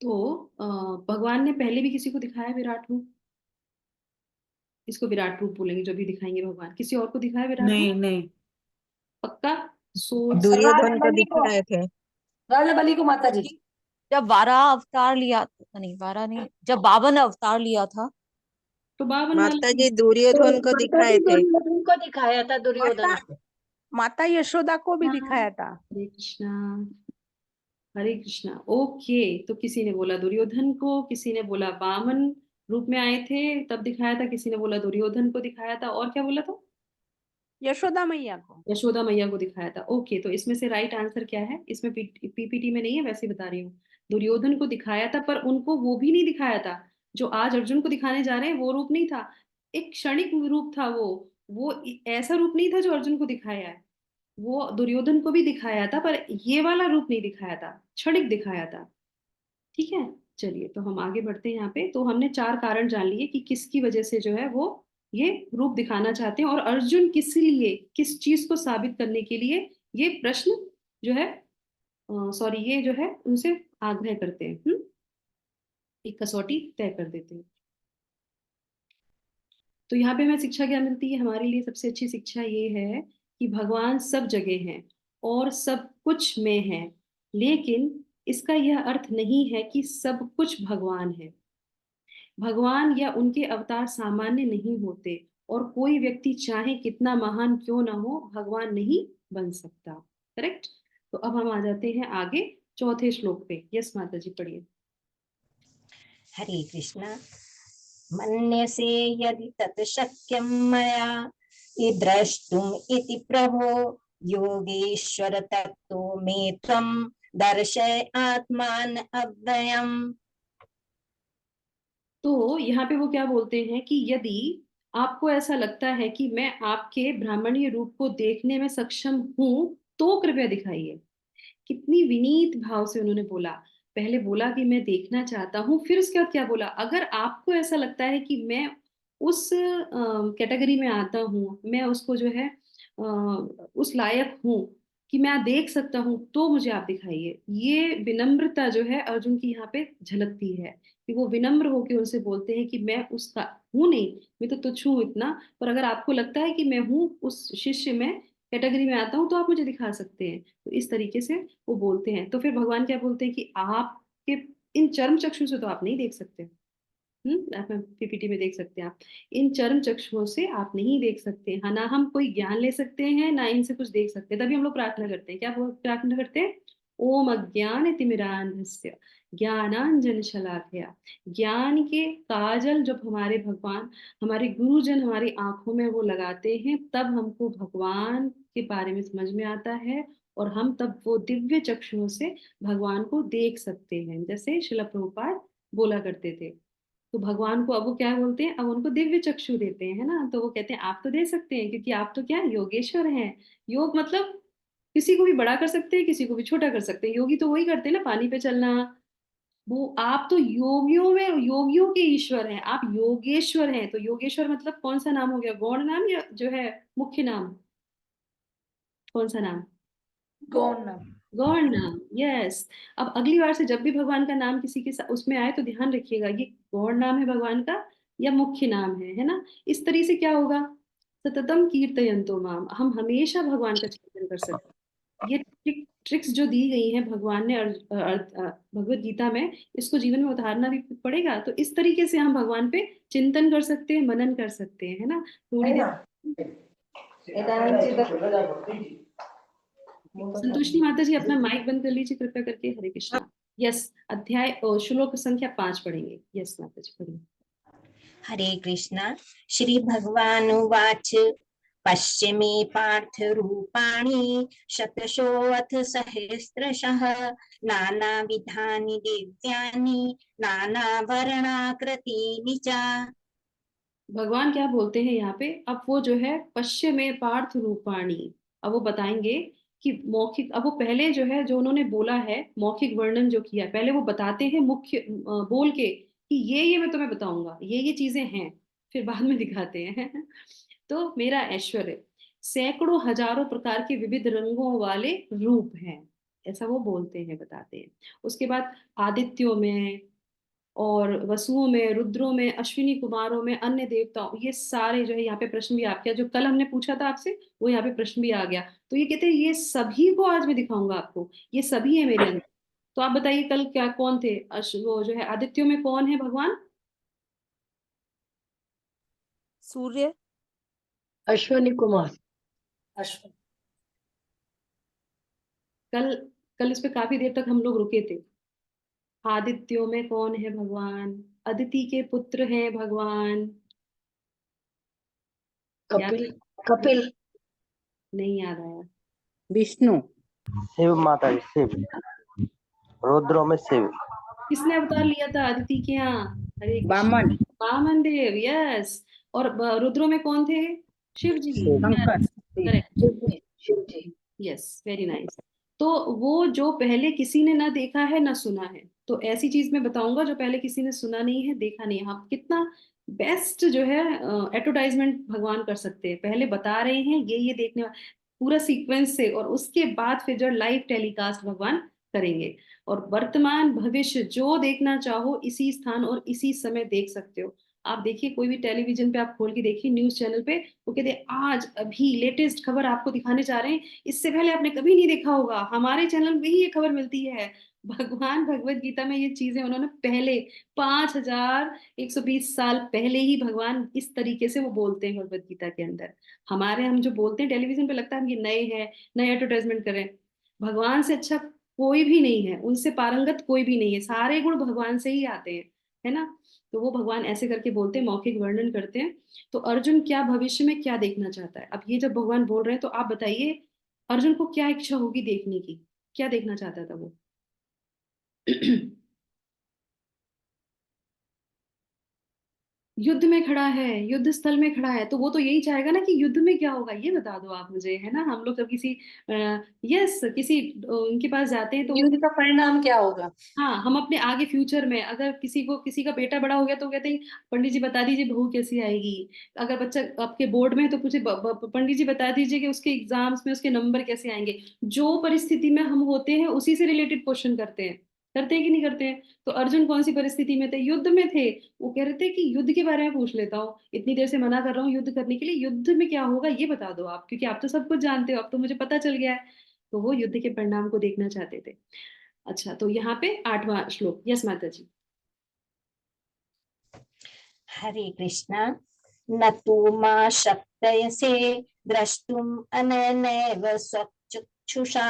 A: तो भगवान ने पहले भी किसी को दिखाया विराट रूप? इसको विराट रूप बोलेंगे जो भी दिखाएंगे भगवान। किसी और को दिखाया विराट रूप?
G: नहीं नहीं,
A: पक्का? सोच।
B: दुर्योधन को
E: राजबलि को,
B: दिखाए थे।
E: राजबलि को माता जी।
G: जब 12 अवतार लिया, नहीं 12 नहीं, जब 52 अवतार लिया था।
A: तो 52
B: माता
A: वाला।
B: जी
E: तो
B: दुर्योधन को
E: माता
B: दिखाए
E: जी
B: थे।
E: दुर्योधन को दिखाया था, दुर्योधन
D: माता
E: को।
D: माता यशोदा को भी
A: हाँ,
D: दिखाया था।
A: हरे कृष्णा, हरे कृष्णा। ओके, तो किसी ने बोला दुर्योधन को, किसी ने बोला वामन रूप में आए थे तब दिखाया था, किसी ने बोला दुर्योधन को दिखाया था, और क्या बोला था?
D: यशोदा मैया को।
A: यशोदा मैया को दिखाया था। ओके, तो इसमें से राइट आंसर क्या है? इसमें पीपीटी में नहीं है, वैसे ही बता रही हूँ। दुर्योधन को दिखाया था, पर उनको वो भी नहीं दिखाया था जो आज अर्जुन को दिखाने जा रहे हैं, वो रूप नहीं था। एक क्षणिक रूप था वो ऐसा रूप नहीं था जो अर्जुन को दिखाया है। वो दुर्योधन को भी दिखाया था, पर ये वाला रूप नहीं दिखाया था, क्षणिक दिखाया था। ठीक है। चलिए, तो हम आगे बढ़ते हैं। यहाँ पे तो हमने 4 कारण जान लिए कि किसकी वजह से जो है वो ये रूप दिखाना चाहते हैं, और अर्जुन किस लिए, किस चीज को साबित करने के लिए ये प्रश्न जो है, सॉरी, ये जो है उनसे आग्रह करते हैं। एक कसौटी तय कर देते हैं। तो यहाँ पे हमें शिक्षा क्या मिलती है? हमारे लिए सबसे अच्छी शिक्षा ये है कि भगवान सब जगह हैं और सब कुछ में है, लेकिन इसका यह अर्थ नहीं है कि सब कुछ भगवान है। भगवान या उनके अवतार सामान्य नहीं होते, और कोई व्यक्ति चाहे कितना महान क्यों ना हो, भगवान नहीं बन सकता। करेक्ट। तो अब हम आ जाते हैं आगे चौथे श्लोक पे। यस माता जी, पढ़िए।
B: हरे कृष्णा। मन्यसे यदि तत् शक्यं मया हि द्रष्टुम् इति प्रभो योगेश्वर तत्तो मे त्वं दर्शय आत्मान अव्ययम्।
A: तो यहाँ पे वो क्या बोलते हैं कि यदि आपको ऐसा लगता है कि मैं आपके ब्राह्मणीय रूप को देखने में सक्षम हूं, तो कृपया दिखाइए। कितनी विनीत भाव से उन्होंने बोला। पहले बोला कि मैं देखना चाहता हूँ, फिर उसके बाद क्या बोला? अगर आपको ऐसा लगता है कि मैं उस कैटेगरी में आता हूँ, मैं उसको जो है उस लायक हूँ कि मैं देख सकता हूँ, तो मुझे आप दिखाइए। ये विनम्रता जो है अर्जुन की यहाँ पे झलकती है, कि वो विनम्र होकर उनसे बोलते हैं कि मैं उसका हूं नहीं, मैं तो तुच्छ हूँ इतना, पर अगर आपको लगता है कि मैं हूँ उस शिष्य में, कैटेगरी में आता हूँ, तो आप मुझे दिखा सकते हैं। तो इस तरीके से वो बोलते हैं। तो फिर भगवान क्या बोलते हैं कि आपके इन चर्म चक्षु से तो आप नहीं देख सकते। आप पीपीटी में देख सकते हैं आप। इन चर्म चक्षुओं से आप नहीं देख सकते, हाँ, ना हम कोई ज्ञान ले सकते हैं, ना इनसे कुछ देख सकते हैं। तभी हम लोग प्रार्थना करते हैं। क्या प्रार्थना करते हैं? ओम अज्ञानतिमिरान्धस्य ज्ञानांजनशलाकया। ज्ञान के काजल जब हमारे भगवान, हमारे गुरुजन हमारी आंखों में वो लगाते हैं, तब हमको भगवान के बारे में समझ में आता है और हम तब वो दिव्य चक्षुओं से भगवान को देख सकते हैं, जैसे शिला प्रभुपाद बोला करते थे। तो भगवान को अब वो क्या बोलते हैं, अब उनको दिव्य चक्षु देते हैं, है ना। तो वो कहते हैं आप तो दे सकते हैं, क्योंकि आप तो क्या योगेश्वर हैं। योग मतलब किसी को भी बड़ा कर सकते हैं, किसी को भी छोटा कर सकते हैं। योगी तो वही करते हैं ना, पानी पे चलना। वो आप तो योगियों में योगियों के ईश्वर हैं, आप योगेश्वर हैं। तो योगेश्वर मतलब कौन सा नाम हो गया, गौण नाम या जो है मुख्य नाम, कौन सा नाम?
E: गौण नाम।
A: गौण नाम, यस। अब अगली बार से जब भी भगवान का नाम किसी के उसमें आए तो ध्यान रखिएगा ये गौण नाम है भगवान का या मुख्य नाम है ना। इस तरह से क्या होगा, सततम कीर्तयन्तो माम, हम हमेशा भगवान का चिंतन कर सकते हैं। ये ट्रिक्स जो दी गई हैं भगवान ने भगवत गीता में, इसको जीवन में उतारना भी पड़ेगा। तो इस तरीके से हम भगवान पे चिंतन कर सकते हैं, मनन कर सकते हैं, है ना। थोड़ी देर संतोषी माता जी अपना माइक बंद कर लीजिए कृपया करके। हरे कृष्णा। यस, अध्याय श्लोक संख्या 5 पढ़ेंगे। यस माता जी पढ़िए।
B: हरे कृष्णा। श्री भगवान उवाच पश्चिमे पार्थ रूपाणि शतशोऽथ सहस्रशः नानाविधानि दिव्यानि नानावर्णाकृतीनि च।
A: भगवान क्या बोलते हैं यहाँ पे, अब वो जो है पश्चिमे पार्थ रूपाणी, अब वो बताएंगे कि मौखिक, अब वो पहले जो है जो उन्होंने बोला है मौखिक वर्णन जो किया, पहले वो बताते हैं मुख्य बोल के कि ये मैं तुम्हें बताऊंगा, ये चीजें हैं, फिर बाद में दिखाते हैं। तो मेरा ऐश्वर्य सैकड़ों हजारों प्रकार के विविध रंगों वाले रूप हैं, ऐसा वो बोलते हैं, बताते हैं। उसके बाद आदित्यों में और वसुओं में, रुद्रों में, अश्विनी कुमारों में, अन्य देवताओं, ये सारे जो है, यहाँ पे प्रश्न भी आ गया जो कल हमने पूछा था आपसे, वो यहाँ पे प्रश्न भी आ गया। तो ये कहते हैं ये सभी को आज मैं दिखाऊंगा आपको, ये सभी है मेरे अंदर। तो आप बताइए कल क्या कौन थे, वो जो है आदित्यों में कौन है भगवान?
G: सूर्य।
E: अश्विनी कुमार। अश्विनी।
A: कल कल इस पे काफी देर तक हम लोग रुके थे। आदित्यों में कौन है भगवान? अदिति के पुत्र हैं भगवान।
E: कपिल। कपिल।
A: नहीं याद आया।
F: विष्णु।
C: शिव माता जी, शिव। रुद्रों में शिव।
A: किसने अवतार लिया था अदिति के यहाँ? हरे कृष्ण।
F: वामन।
A: वामन देव, यस। और रुद्रों में कौन थे? Shiv ji.
C: Shiv.
F: Shankar.
A: Correct.
E: Shiv ji.
A: Yes, very nice. तो वो जो पहले किसी ने ना देखा है ना सुना है, तो ऐसी चीज मैं बताऊंगा जो पहले किसी ने सुना नहीं है, देखा नहीं है। हम कितना बेस्ट जो है एडवर्टाइजमेंट भगवान कर सकते हैं, पहले बता रहे हैं ये देखने पूरा सीक्वेंस से, और उसके बाद फिर जो लाइव टेलीकास्ट भगवान करेंगे। और वर्तमान भविष्य जो देखना चाहो इसी स्थान और इसी समय देख सकते हो। आप देखिए कोई भी टेलीविजन पे आप खोल के देखिए, न्यूज चैनल पे वो कहते हैं आज अभी लेटेस्ट खबर आपको दिखाने जा रहे हैं, इससे पहले आपने कभी नहीं देखा होगा, हमारे चैनल पे ही ये खबर मिलती है। भगवान भगवत गीता में ये चीजें उन्होंने पहले 5120 साल पहले ही भगवान इस तरीके से वो बोलते हैं भगवत गीता के अंदर। हमारे हम जो बोलते हैं टेलीविजन पे, लगता है हम ये नए हैं, नए एडवर्टाइजमेंट करें। भगवान से अच्छा कोई भी नहीं है, उनसे पारंगत कोई भी नहीं है, सारे गुण भगवान से ही आते हैं, है ना। तो वो भगवान ऐसे करके बोलते हैं, मौखिक वर्णन करते हैं। तो अर्जुन क्या भविष्य में क्या देखना चाहता है, अब ये जब भगवान बोल रहे हैं तो आप बताइए अर्जुन को क्या इच्छा होगी देखने की, क्या देखना चाहता था वो? युद्ध में खड़ा है, युद्ध स्थल में खड़ा है, तो वो तो यही चाहेगा ना कि युद्ध में क्या होगा ये बता दो आप मुझे, है ना। हम लोग जब किसी यस किसी उनके पास जाते हैं तो
E: युद्ध का परिणाम क्या होगा?
A: हाँ, हम अपने आगे फ्यूचर में अगर किसी का बेटा बड़ा हो गया तो कहते हैं पंडित जी बता दीजिए बहू कैसी आएगी। अगर बच्चा आपके बोर्ड में है तो पूछे पंडित जी बता दीजिए कि उसके एग्जाम्स में उसके नंबर कैसे आएंगे। जो परिस्थिति में हम होते हैं उसी से रिलेटेड क्वेश्चन करते हैं कि नहीं करते हैं। तो अर्जुन कौन सी परिस्थिति में थे? युद्ध में थे। वो कह रहे थे कि युद्ध के बारे में पूछ लेता हूँ, इतनी देर से मना कर रहा हूँ युद्ध करने के लिए, युद्ध में क्या होगा ये बता दो आप, क्योंकि आप तो सब कुछ जानते हो, अब तो मुझे पता चल गया है। तो वो युद्ध के परिणाम को देखना चाहते थे। अच्छा, तो यहाँ पे 8वां श्लोक। यस माता जी।
B: हरे कृष्णा। न तु मा शक्तयसे द्रष्टुम अननैव स्वचक्षुषा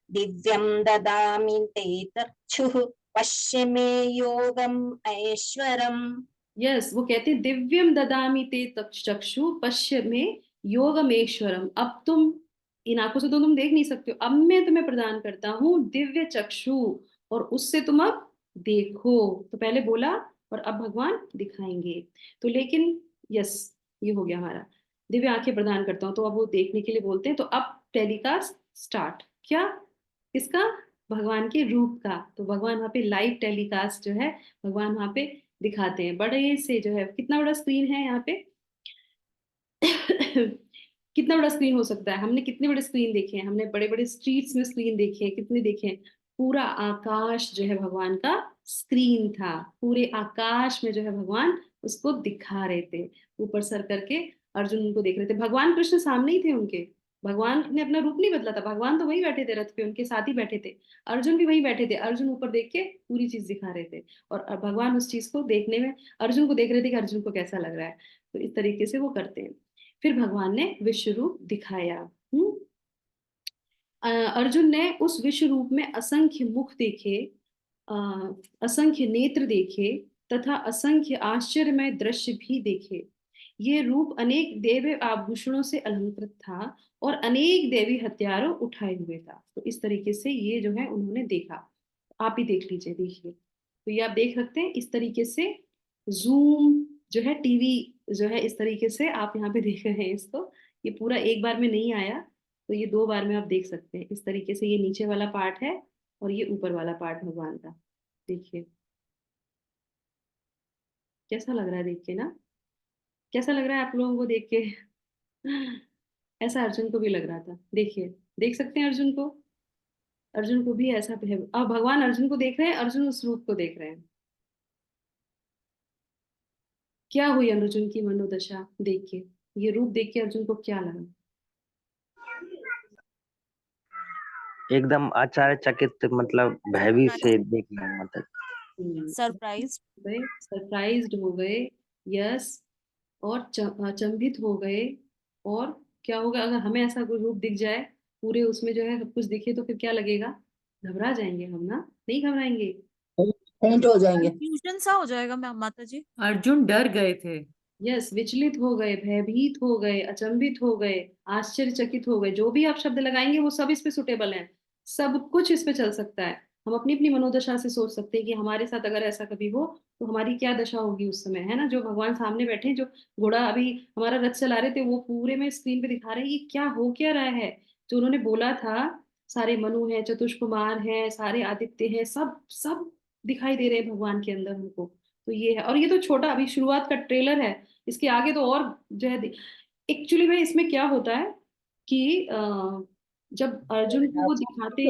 B: दिव्यं ददामि ते चक्षुः पश्य मे योगम ऐश्वरम।
A: यस, वो कहते हैं दिव्यम ददामि ते चक्षु पश्य में योगमेश्वरम। अब तुम इन आंखों से तो तुम देख नहीं सकते हो, अब मैं तुम्हें प्रदान करता हूँ दिव्य चक्षु, और उससे तुम अब देखो। तो पहले बोला और अब भगवान दिखाएंगे। तो लेकिन यस, ये हो गया हमारा, दिव्य आंखें प्रदान करता हूँ, तो अब वो देखने के लिए बोलते हैं। तो अब टेलीकास्ट स्टार्ट, क्या, किसका, भगवान के रूप का। तो भगवान वहां पे लाइव टेलीकास्ट जो है भगवान वहां पे दिखाते हैं। बड़े से जो है, कितना बड़ा स्क्रीन है यहाँ पे कितना बड़ा स्क्रीन हो सकता है, हमने कितने बड़े स्क्रीन देखे हैं, हमने बड़े बड़े स्ट्रीट्स में स्क्रीन देखे हैं, कितने देखे हैं। पूरा आकाश जो है भगवान का स्क्रीन था, पूरे आकाश में जो है भगवान उसको दिखा रहे थे, ऊपर सर करके अर्जुन उनको देख रहे थे। भगवान कृष्ण सामने ही थे उनके, भगवान ने अपना रूप नहीं बदला था, भगवान तो वहीं बैठे थे रथ पे, उनके साथ ही बैठे थे। अर्जुन भी वहीं बैठे थे, अर्जुन ऊपर देख के पूरी चीज दिखा रहे थे, और भगवान उस चीज को देखने में अर्जुन को देख रहे थे कि अर्जुन को कैसा लग रहा है। तो इस तरीके से वो करते हैं। फिर भगवान ने विश्व रूप दिखाया। अर्जुन ने उस विश्व रूप में असंख्य मुख देखे, असंख्य नेत्र देखे, तथा असंख्य आश्चर्यमय दृश्य भी देखे। ये रूप अनेक देव आभूषणों से अलंकृत था और अनेक देवी हथियारों उठाए हुए था। तो इस तरीके से ये जो है उन्होंने देखा। आप ही देख लीजिए, देखिए, तो ये आप देख सकते हैं इस तरीके से। जूम जो है, टीवी जो है, इस तरीके से आप यहाँ पे देख रहे हैं इसको। ये पूरा एक बार में नहीं आया, तो ये 2 बार में आप देख सकते हैं। इस तरीके से ये नीचे वाला पार्ट है और ये ऊपर वाला पार्ट भगवान का। देखिए कैसा लग रहा है देख के ना, कैसा लग रहा है आप लोगों को देख के ऐसा अर्जुन को भी लग रहा था। देखिए, देख सकते हैं अर्जुन को, अर्जुन को भी ऐसा अब भगवान अर्जुन को देख रहे हैं, अर्जुन उस रूप को देख रहे हैं। क्या हुई अर्जुन की मनोदशा देख के, ये रूप देख के अर्जुन को क्या लगा?
C: एकदम आश्चर्यचकित, मतलब भयभीत से देखना, मतलब
G: सरप्राइज
A: सरप्राइज्ड हो गए, यस, और अचंभित हो गए। और क्या होगा अगर हमें ऐसा कोई रूप दिख जाए, पूरे उसमें जो है सब कुछ दिखे, तो फिर क्या लगेगा? घबरा जाएंगे हम ना? नहीं घबराएंगे?
E: फेंट हो जाएंगे।
G: कंफ्यूजन सा हो जाएगा माता जी।
I: अर्जुन डर गए थे।
A: यस, विचलित हो गए, भयभीत हो गए, अचंभित हो गए, आश्चर्यचकित हो गए। जो भी आप शब्द लगाएंगे वो सब इस पे सुटेबल है, सब कुछ इस पे चल सकता है। हम अपनी अपनी मनोदशा से सोच सकते हैं कि हमारे साथ अगर ऐसा कभी हो तो हमारी क्या दशा होगी उस समय, है ना। जो भगवान सामने बैठे हैं, जो घोड़ा अभी हमारा रथ चला रहे थे, वो पूरे में स्क्रीन पे दिखा रहे हैं ये क्या हो क्या रहा है। जो उन्होंने बोला था, सारे मनु हैं, चतुष्कुमार हैं, सारे आदित्य हैं, सब सब दिखाई दे रहे हैं भगवान के अंदर हमको। तो ये है, और ये तो छोटा अभी शुरुआत का ट्रेलर है, इसके आगे तो और जो है। एक्चुअली में इसमें क्या होता है कि जब अर्जुन को वो दिखाते हैं,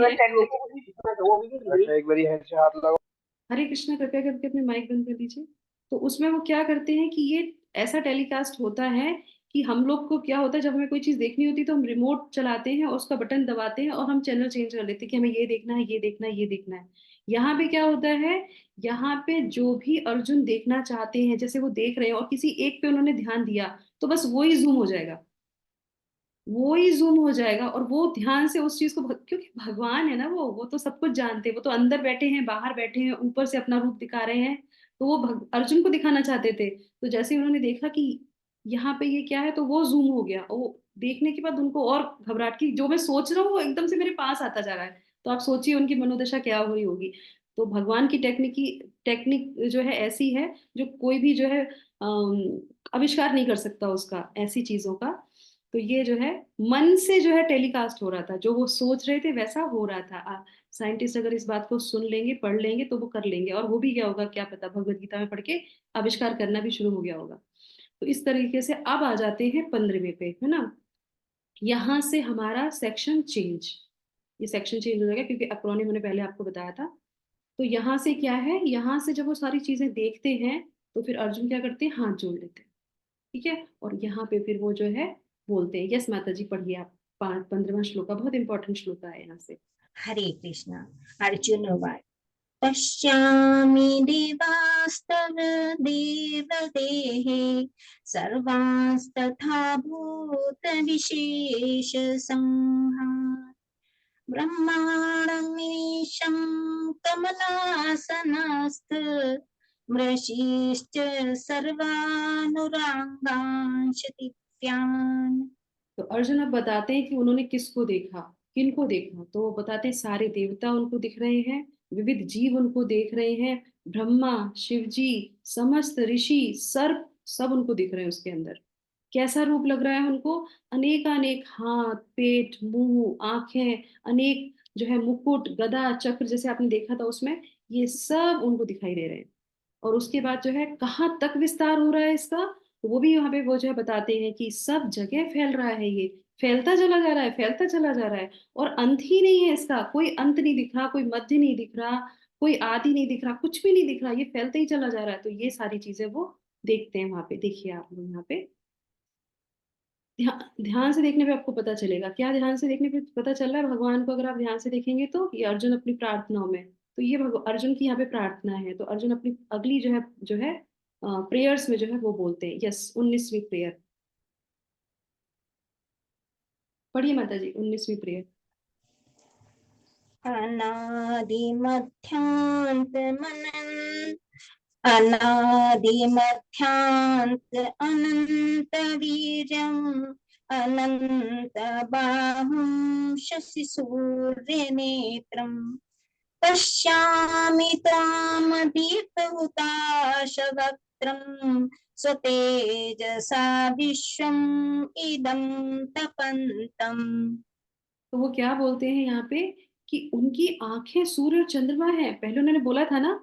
A: हरे कृष्णा, कृपया करके अपने माइक बंद कर दीजिए। तो उसमें वो क्या करते हैं कि ये ऐसा टेलीकास्ट होता है कि हम लोग को क्या होता है, जब हमें कोई चीज देखनी होती है तो हम रिमोट चलाते हैं और उसका बटन दबाते हैं और हम चैनल चेंज कर लेते हैं कि हमें ये देखना है, ये देखना है, ये देखना है। यहाँ पे क्या होता है, यहाँ पे जो भी अर्जुन देखना चाहते हैं, जैसे वो देख रहे हैं और किसी एक पे उन्होंने ध्यान दिया, तो बस वो ही जूम हो जाएगा, वो ही जूम हो जाएगा। और वो ध्यान से उस चीज को क्योंकि भगवान है ना, वो तो सब कुछ जानते हैं, वो तो अंदर बैठे हैं, बाहर बैठे हैं, ऊपर से अपना रूप दिखा रहे हैं। तो वो अर्जुन को दिखाना चाहते थे। तो जैसे उन्होंने देखा कि यहाँ पे ये क्या है, तो वो जूम हो गया। और वो देखने के बाद उनको और घबराहट की, जो मैं सोच रहा हूँ वो एकदम से मेरे पास आता जा रहा है। तो आप सोचिए उनकी मनोदशा क्या हुई होगी। तो भगवान की टेक्निक जो है ऐसी है, जो कोई भी जो है आविष्कार नहीं कर सकता उसका, ऐसी चीजों का। तो ये जो है मन से जो है टेलीकास्ट हो रहा था, जो वो सोच रहे थे वैसा हो रहा था। साइंटिस्ट अगर इस बात को सुन लेंगे, पढ़ लेंगे, तो वो कर लेंगे। और वो भी क्या होगा क्या पता, भगवत गीता में पढ़ के आविष्कार करना भी शुरू हो गया होगा। तो इस तरीके से अब आ जाते हैं 15वें पे, है ना। यहाँ से हमारा सेक्शन चेंज, ये सेक्शन चेंज हो जाएगा क्योंकि एक्रोनिम मैंने पहले आपको बताया था। तो यहाँ से क्या है, यहाँ से जब वो सारी चीजें देखते हैं तो फिर अर्जुन क्या करते हैं, हाथ जोड़ लेते हैं, ठीक है। और यहाँ पे फिर वो जो है बोलते हैं। यस माता जी, पढ़िए आप 15वां श्लोक, बहुत इंपॉर्टेंट श्लोक है यहाँ से।
B: हरे कृष्णा। अर्जुन उवाच पश्यामि देवास्तव देवदेहे सर्वांस्तथा भूत विशेष संहार ब्रह्माणमीशं कमलासनस्थ मृषिश्च सर्वानुरागांश दिव्यान्।
A: तो अर्जुन अब बताते हैं कि उन्होंने किसको देखा, किनको देखा। तो वो बताते हैं सारे देवता उनको दिख रहे हैं, विविध जीव उनको देख रहे हैं, ब्रह्मा, शिव जी, समस्त ऋषि, सर्प सब उनको दिख रहे हैं उसके अंदर। कैसा रूप लग रहा है उनको? अनेकानेक हाथ, पेट, मुंह, आंखें, अनेक जो है मुकुट, गदा, चक्र जैसे आपने देखा था उसमें, ये सब उनको दिखाई दे रहे हैं। और उसके बाद जो है कहाँ तक विस्तार हो रहा है इसका, तो वो भी यहाँ पे वो जो है बताते हैं कि सब जगह फैल रहा है, ये फैलता चला जा रहा है, फैलता चला जा रहा है, और अंत ही नहीं है इसका। कोई अंत नहीं दिख रहा, कोई मध्य नहीं दिख रहा, कोई आदि नहीं दिख रहा, कुछ भी नहीं दिख रहा, ये फैलता ही चला जा रहा है। तो ये सारी चीजें वो देखते हैं वहां पे। देखिए आप लोग यहाँ पे ध्यान से देखने पे आपको पता चलेगा। क्या ध्यान से देखने पे पता चल रहा है भगवान को? अगर आप ध्यान से देखेंगे तो ये अर्जुन अपनी प्रार्थनाओं में, तो ये अर्जुन की यहाँ पे प्रार्थना है। तो अर्जुन अपनी अगली जो है प्रेयर्स में जो है वो बोलते हैं। यस, 19वीं प्रेयर पढ़िए माता जी, 19वीं प्रेयर।
B: अनादिमध्यांत अनंत वीर्यम् अनंत बाहुं शशिसूर्य नेत्रम् पश्यामि त्वाम् दीप्तहुताशवक्त्रम् स्वतेजसा विश्वम् इदं तपन्तम्।
A: तो वो क्या बोलते हैं यहाँ पे कि उनकी आंखें सूर्य और चंद्रमा है। पहले उन्होंने बोला था ना,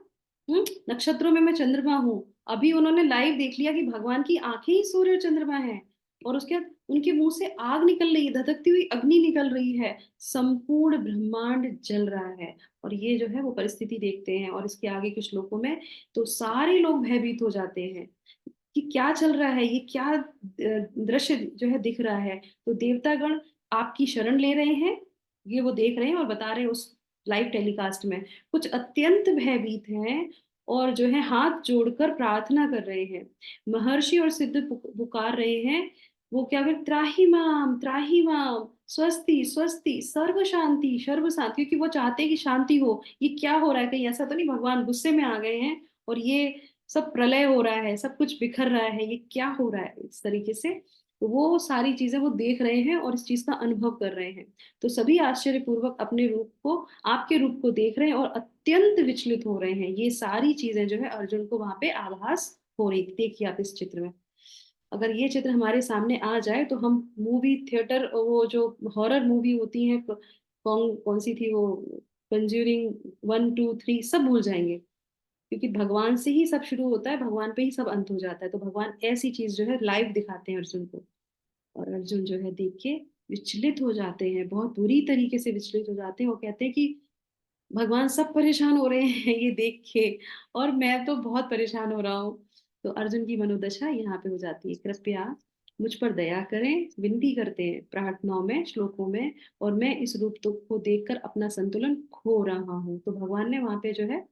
A: नक्षत्रों में मैं चंद्रमा हूँ। अभी उन्होंने लाइव देख लिया कि भगवान की आंखें ही सूर्य और चंद्रमा है। और उसके बाद उनके मुंह से आग निकल रही है, धधकती हुई अग्नि निकल रही है, संपूर्ण ब्रह्मांड जल रहा है। और ये जो है वो परिस्थिति देखते हैं। और इसके आगे के श्लोकों में तो सारे लोग भयभीत हो जाते हैं कि क्या चल रहा है, ये क्या दृश्य जो है दिख रहा है। तो देवतागण आपकी शरण ले रहे हैं, ये वो देख रहे हैं और बता रहे हैं उस लाइव टेलीकास्ट में। कुछ अत्यंत भयभीत हैं और जो है हाथ जोड़कर प्रार्थना कर रहे हैं। महर्षि और सिद्ध पुकार रहे हैं। वो क्या कर, त्राही माम, स्वस्ति स्वस्ति, सर्व शांति सर्व शांति, क्योंकि वो चाहते हैं कि शांति हो। ये क्या हो रहा है, कहीं ऐसा तो नहीं भगवान गुस्से में आ गए हैं और ये सब प्रलय हो रहा है, सब कुछ बिखर रहा है, ये क्या हो रहा है इस तरीके से। तो वो सारी चीजें वो देख रहे हैं और इस चीज का अनुभव कर रहे हैं। तो सभी आश्चर्यपूर्वक अपने रूप को, आपके रूप को देख रहे हैं और अत्यंत विचलित हो रहे हैं। ये सारी चीजें जो है अर्जुन को वहां पे आभास हो रही थी। देखिए आप इस चित्र में, अगर ये चित्र हमारे सामने आ जाए तो हम मूवी थिएटर, वो जो हॉरर मूवी होती है, कौन कौन सी थी वो, कंज्यूरिंग 1 2 3, सब भूल जाएंगे। क्योंकि भगवान से ही सब शुरू होता है, भगवान पे ही सब अंत हो जाता है। तो भगवान ऐसी चीज जो है लाइव दिखाते हैं अर्जुन को। और अर्जुन जो है देख के विचलित हो जाते हैं, बहुत बुरी तरीके से विचलित हो जाते हैं। वो कहते हैं कि भगवान सब परेशान हो रहे हैं ये देख के, और मैं तो बहुत परेशान हो रहा हूँ। तो अर्जुन की मनोदशा यहाँ पे हो जाती है, कृपया मुझ पर दया करें, विनती करते हैं प्रार्थनाओं में, श्लोकों में। और मैं इस रूप तो को देखकर अपना संतुलन खो रहा हूँ। तो भगवान ने वहां पे जो है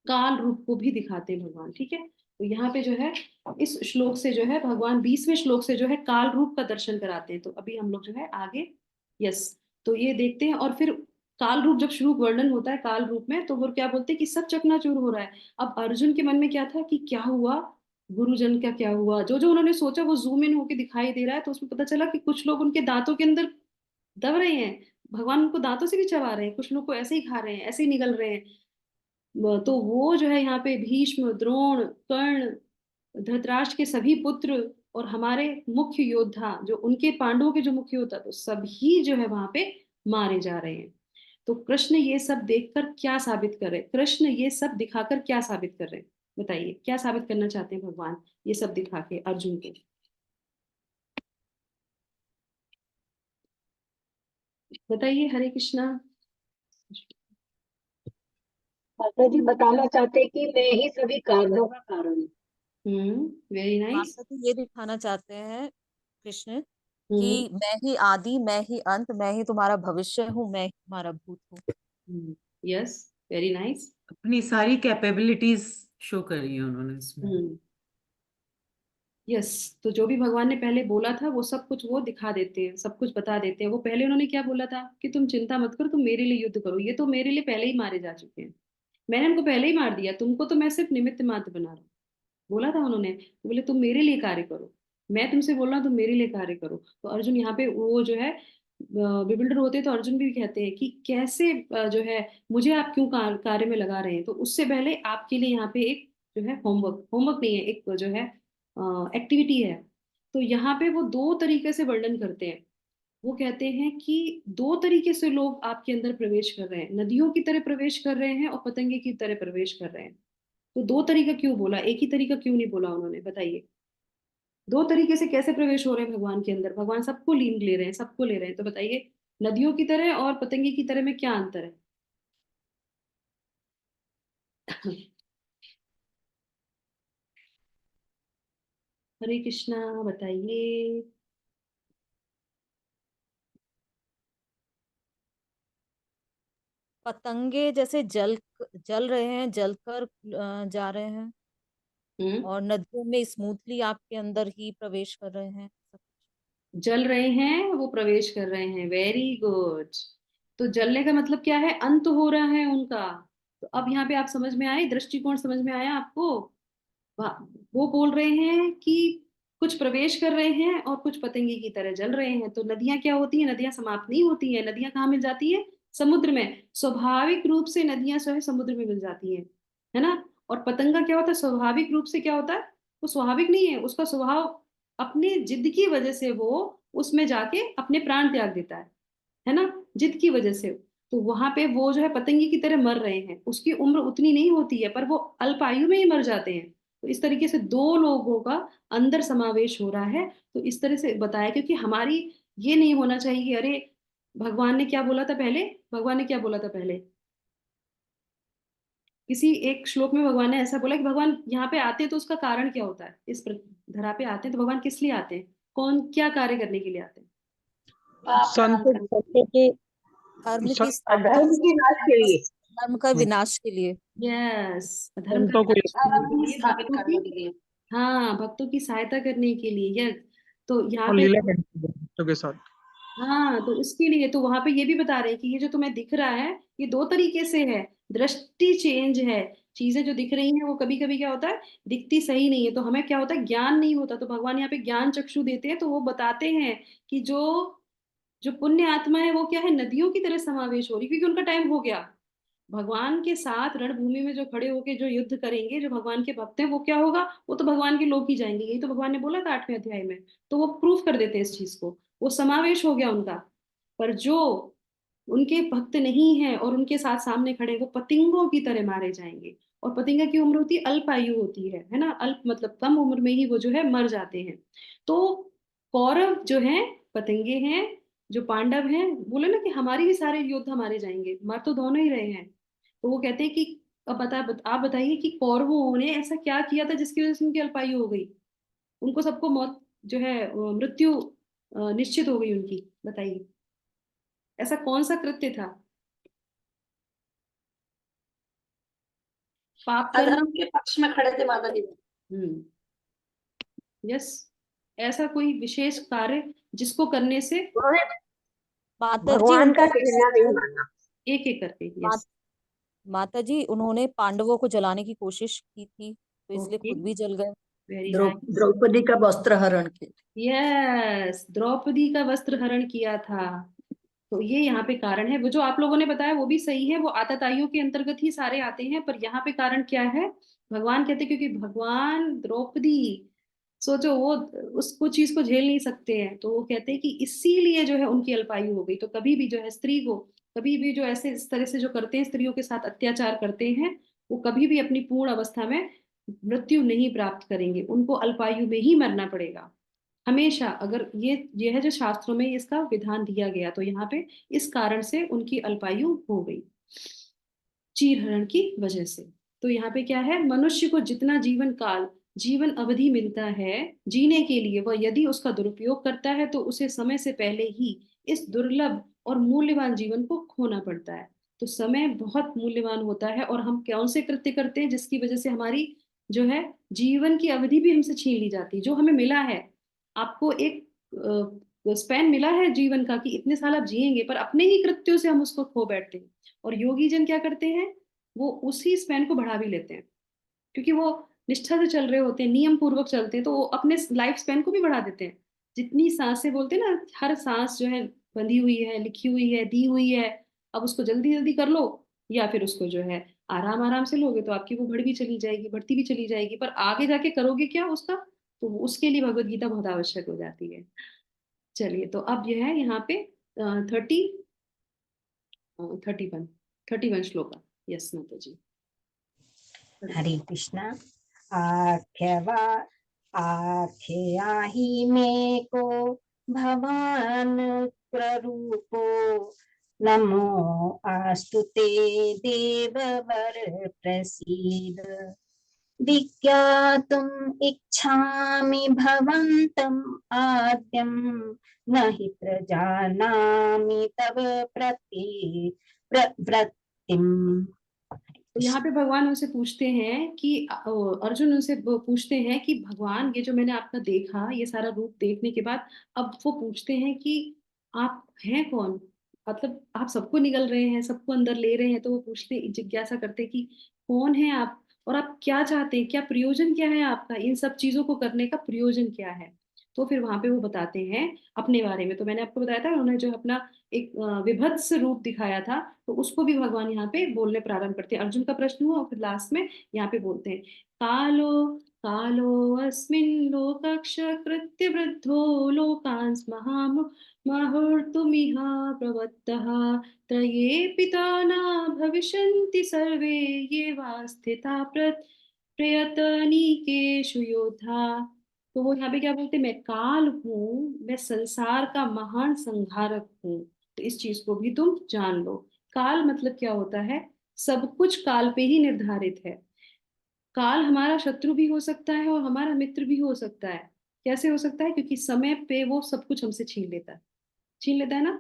A: काल रूप को भी दिखाते हैं भगवान, ठीक है। तो यहाँ पे जो है इस श्लोक से जो है भगवान 20वें श्लोक से जो है काल रूप का दर्शन कराते हैं। तो अभी हम लोग जो है आगे, यस, तो ये देखते हैं। और फिर काल रूप जब शुरू वर्णन होता है काल रूप में, तो वो क्या बोलते हैं कि सब चकनाचूर हो रहा है। अब अर्जुन के मन में क्या था कि क्या हुआ, गुरुजन का क्या हुआ, जो जो उन्होंने सोचा वो जूम इन होके दिखाई दे रहा है। तो उसमें पता चला कि कुछ लोग उनके दांतों के अंदर दब रहे हैं, भगवान उनको दांतों से भी चबा रहे हैं, कुछ लोग को ऐसे ही खा रहे हैं, ऐसे ही निगल रहे हैं। तो वो जो है यहाँ पे भीष्म, द्रोण, कर्ण, धृतराष्ट्र के सभी पुत्र और हमारे मुख्य योद्धा, जो उनके पांडवों के जो मुख्य योद्धा, तो सभी जो है वहां पे मारे जा रहे हैं। तो कृष्ण ये सब देखकर क्या साबित कर रहे हैं, कृष्ण ये सब दिखाकर क्या साबित कर रहे हैं? बताइए, क्या साबित करना चाहते हैं भगवान ये सब दिखा के अर्जुन को? बताइए। हरे कृष्णा।
E: माता जी बताना चाहते हैं कि मैं ही सभी कारणों का कारण हूँ।
A: Very nice.
G: माता जी ये दिखाना चाहते हैं कृष्ण
A: हम्म
G: कि मैं ही आदि, मैं ही अंत, मैं ही तुम्हारा भविष्य हूँ, मैं ही तुम्हारा भूत हूँ।
A: Yes, very nice.
I: अपनी सारी कैपेबिलिटीज शो करी है उन्होंने इसमें।
A: यस, तो जो भी भगवान ने पहले बोला था वो सब कुछ वो दिखा देते हैं, सब कुछ बता देते हैं। वो पहले उन्होंने क्या बोला था कि तुम चिंता मत करो, तुम मेरे लिए युद्ध करो, ये तो मेरे लिए पहले ही मारे जा चुके हैं, मैंने उनको पहले ही मार दिया, तुमको तो मैं सिर्फ निमित्त मात्र बना रहा हूँ। बोला था उन्होंने, तो बोले तुम मेरे लिए कार्य करो, मैं तुमसे बोल रहा हूँ तुम मेरे लिए कार्य करो। तो अर्जुन यहाँ पे वो जो है बिल्डर होते हैं, तो अर्जुन भी कहते हैं कि कैसे जो है मुझे आप क्यों कार्य में लगा रहे हैं। तो उससे पहले आपके लिए यहाँ पे एक जो है होमवर्क, होमवर्क नहीं है, एक जो है एक्टिविटी है। तो यहाँ पे वो दो तरीके से वर्णन करते हैं। वो कहते हैं कि दो तरीके से लोग आपके अंदर प्रवेश कर रहे हैं, नदियों की तरह प्रवेश कर रहे हैं और पतंगे की तरह प्रवेश कर रहे हैं। तो दो तरीका क्यों बोला, एक ही तरीका क्यों नहीं बोला उन्होंने, बताइए। दो तरीके से कैसे प्रवेश हो रहे हैं भगवान के अंदर, भगवान सबको लीन ले रहे हैं, सबको ले रहे हैं। तो बताइए, नदियों की तरह और पतंगे की तरह में क्या अंतर है? हरे कृष्णा, बताइए।
G: पतंगे जैसे जल जल रहे हैं, जलकर जा रहे हैं,
A: हम्म,
G: और नदियों में स्मूथली आपके अंदर ही प्रवेश कर रहे हैं।
A: जल रहे हैं, वो प्रवेश कर रहे हैं, वेरी गुड। तो जलने का मतलब क्या है, अंत हो रहा है उनका। तो अब यहाँ पे आप समझ में आए, दृष्टिकोण समझ में आया आपको। वो बोल रहे हैं कि कुछ प्रवेश कर रहे हैं और कुछ पतंगे की तरह जल रहे हैं। तो नदियां क्या होती हैं, नदियां समाप्त नहीं होती हैं, नदियां कहाँ मिल जाती है, समुद्र में। स्वाभाविक रूप से नदियां जो है समुद्र में मिल जाती हैं, है ना। और पतंगा क्या होता है, स्वाभाविक रूप से क्या होता है, वो स्वाभाविक नहीं है, उसका स्वभाव अपने जिद की वजह से वो उसमें जाके अपने प्राण त्याग देता है ना, जिद की वजह से। तो वहां पे वो जो है पतंगे की तरह मर रहे हैं, उसकी उम्र उतनी नहीं होती है, पर वो अल्पायु में ही मर जाते हैं। तो इस तरीके से दो लोगों का अंदर समावेश हो रहा है। तो इस तरह से बताया, क्योंकि हमारी ये नहीं होना चाहिए कि अरे भगवान ने क्या बोला था पहले, भगवान ने क्या बोला था पहले, किसी एक श्लोक में भगवान ने ऐसा बोला कि भगवान यहाँ पे आते हैं तो उसका कारण क्या होता है, इस धरा पे आते हैं तो भगवान किस लिए आते हैं, कौन क्या कार्य करने के लिए आते हैं।
E: पाप नाश
H: संतों
E: करने के
G: धर्म की
E: अधर्म की नाश के लिए,
G: धर्म का विनाश के लिए।
A: यस, धर्म का
H: संतों को
A: विनाश करने के
E: धर्म
A: लिए,
E: स्थापित
A: भक्तों
E: करने
A: की,
E: के लिए।
A: हाँ भक्तों की सहायता करने के लिए, यस। तो यहाँ
H: और
A: पे,
H: लीला करने के लिए बच्चों के साथ।
A: हाँ तो उसके लिए तो वहां पे ये भी बता रहे हैं कि ये जो तुम्हें दिख रहा है ये दो तरीके से है, दृष्टि चेंज है। चीजें जो दिख रही हैं वो कभी कभी क्या होता है, दिखती सही नहीं है, तो हमें क्या होता है, ज्ञान नहीं होता। तो भगवान यहाँ पे ज्ञान चक्षु देते हैं, तो वो बताते हैं कि जो जो पुण्य आत्मा है वो क्या है, नदियों की तरह समावेश हो रही, क्योंकि उनका टाइम हो गया। भगवान के साथ रणभूमि में जो खड़े होके जो युद्ध करेंगे, जो भगवान के भक्त हैं, वो क्या होगा, वो तो भगवान के लोग ही जाएंगे। यही तो भगवान ने बोला था 8वें अध्याय में। तो वो प्रूफ कर देते हैं इस चीज को, वो समावेश हो गया उनका। पर जो उनके भक्त नहीं है और उनके साथ सामने खड़े हैं, वो पतिंगों की तरह मारे जाएंगे। और पतिंगा की उम्र होती है, अल्प आयु होती है ना, अल्प मतलब कम उम्र में ही वो जो है मर जाते हैं। तो कौरव जो हैं पतंगे हैं, जो पांडव हैं, बोले ना कि हमारी भी सारे योद्धा मारे जाएंगे, मर तो दोनों ही रहे हैं। तो वो कहते हैं कि अब आप बताइए कि कौरवों ने ऐसा क्या किया था जिसकी वजह से उनकी अल्पायु हो गई, उनको सबको मौत जो है मृत्यु निश्चित हो गई उनकी, बताइए ऐसा कौन सा कृत्य था। पाप करना,
E: अधर्म के पक्ष में खड़े थे माता जी।
A: हम्म, यस, ऐसा कोई विशेष कार्य जिसको करने से,
E: उन्होंने
G: माता जी
E: भगवान का
G: उनको
E: कहना नहीं माना।
A: एक एक करके,
G: मा,
A: यस।
G: माता जी उन्होंने पांडवों को जलाने की कोशिश की थी, तो इसलिए
A: ओके,
G: खुद भी जल गए।
A: Very nice.
E: द्रौपदी का वस्त्र हरण के।
A: यस, द्रौपदी का वस्त्र हरण किया था। तो ये यहाँ पे कारण है, वो जो आप लोगों ने बताया वो भी सही है, वो आतताइयों के अंतर्गत ही सारे आते हैं। पर यहाँ पे कारण क्या है, भगवान कहते हैं क्योंकि भगवान द्रौपदी, सोचो वो उसको चीज को झेल नहीं सकते हैं, तो वो कहते हैं कि इसीलिए जो है उनकी अल्पायु हो गई। तो कभी भी जो है स्त्री को, कभी भी जो ऐसे इस तरह से जो करते हैं, स्त्रियों के साथ अत्याचार करते हैं, वो कभी भी अपनी पूर्ण अवस्था में मृत्यु नहीं प्राप्त करेंगे, उनको अल्पायु में ही मरना पड़ेगा हमेशा। अगर ये है जो शास्त्रों में इसका विधान दिया गया, तो यहाँ पे इस कारण से उनकी अल्पायु हो गई, चीरहरण की वजह से। तो यहाँ पे क्या है, मनुष्य को जितना जीवन काल, जीवन अवधि मिलता है जीने के लिए, वह यदि उसका दुरुपयोग करता है तो उसे समय से पहले ही इस दुर्लभ और मूल्यवान जीवन को खोना पड़ता है। तो समय बहुत मूल्यवान होता है, और हम कौन से कृत्य करते हैं जिसकी वजह से हमारी जो है जीवन की अवधि भी हमसे छीन ली जाती है। जो हमें मिला है, आपको एक स्पैन मिला है जीवन का कि इतने साल आप जिएंगे, पर अपने ही कृत्यों से हम उसको खो बैठते हैं। और योगी जन क्या करते हैं, वो उसी स्पैन को बढ़ा भी लेते हैं, क्योंकि वो निष्ठा से चल रहे होते हैं, नियम पूर्वक चलते हैं, तो वो अपने लाइफ स्पैन को भी बढ़ा देते हैं। जितनी सांसें बोलते हैं ना, हर सांस जो है बंधी हुई है, लिखी हुई है, दी हुई है। अब उसको जल्दी जल्दी कर लो, या फिर उसको जो है आराम आराम से लोगे, तो आपकी वो बढ़ भी चली जाएगी, बढ़ती भी चली जाएगी, पर आगे जाके करोगे क्या उसका, तो उसके लिए भगवत गीता बहुत आवश्यक हो जाती है। चलिए, तो अब यह है यहाँ पे 31 31 श्लोका। यस माता जी।
B: हरे कृष्णा। आख्यवा आख्याहि मे को भवान प्ररूपो नमो आस्तुते देववर प्रसीद। विज्ञातुम् इच्छामि भवन्तम् आद्यं न हि प्रजानामि तव प्रवृत्तिम्।
A: तो यहाँ पे भगवान उनसे पूछते हैं कि अर्जुन उनसे पूछते हैं कि भगवान, ये जो मैंने आपका देखा, ये सारा रूप देखने के बाद अब वो पूछते हैं कि आप हैं कौन, मतलब आप सबको निगल रहे हैं, सबको अंदर ले रहे हैं, तो वो पूछते, जिज्ञासा करते कि कौन है आप, और आप क्या चाहते हैं, क्या प्रयोजन क्या है आपका, इन सब चीजों को करने का प्रयोजन क्या है। तो फिर वहां पे वो बताते हैं अपने बारे में। तो मैंने आपको बताया था उन्होंने जो अपना एक विभत्स रूप दिखाया था, तो उसको भी भगवान यहाँ पे बोलने प्रारंभ करते हैं। अर्जुन का प्रश्न हुआ और फिर लास्ट में यहाँ पे बोलते हैं, कालो कालो अस्मिन् लोकक्ष कृत्य वृद्धो लोकांस मुहुर्तुमिह प्रवत्तः त्रये पिताना भविष्यन्ति सर्वे ये वा स्थिता प्रयतनीकेषु योधा। तो वो यहाँ पे क्या बोलते हैं, मैं काल हूँ, मैं संसार का महान संहारक हूँ, तो इस चीज को भी तुम जान लो। काल मतलब क्या होता है, सब कुछ काल पे ही निर्धारित है। काल हमारा शत्रु भी हो सकता है और हमारा मित्र भी हो सकता है। कैसे हो सकता है, क्योंकि समय पे वो सब कुछ हमसे छीन लेता है ना।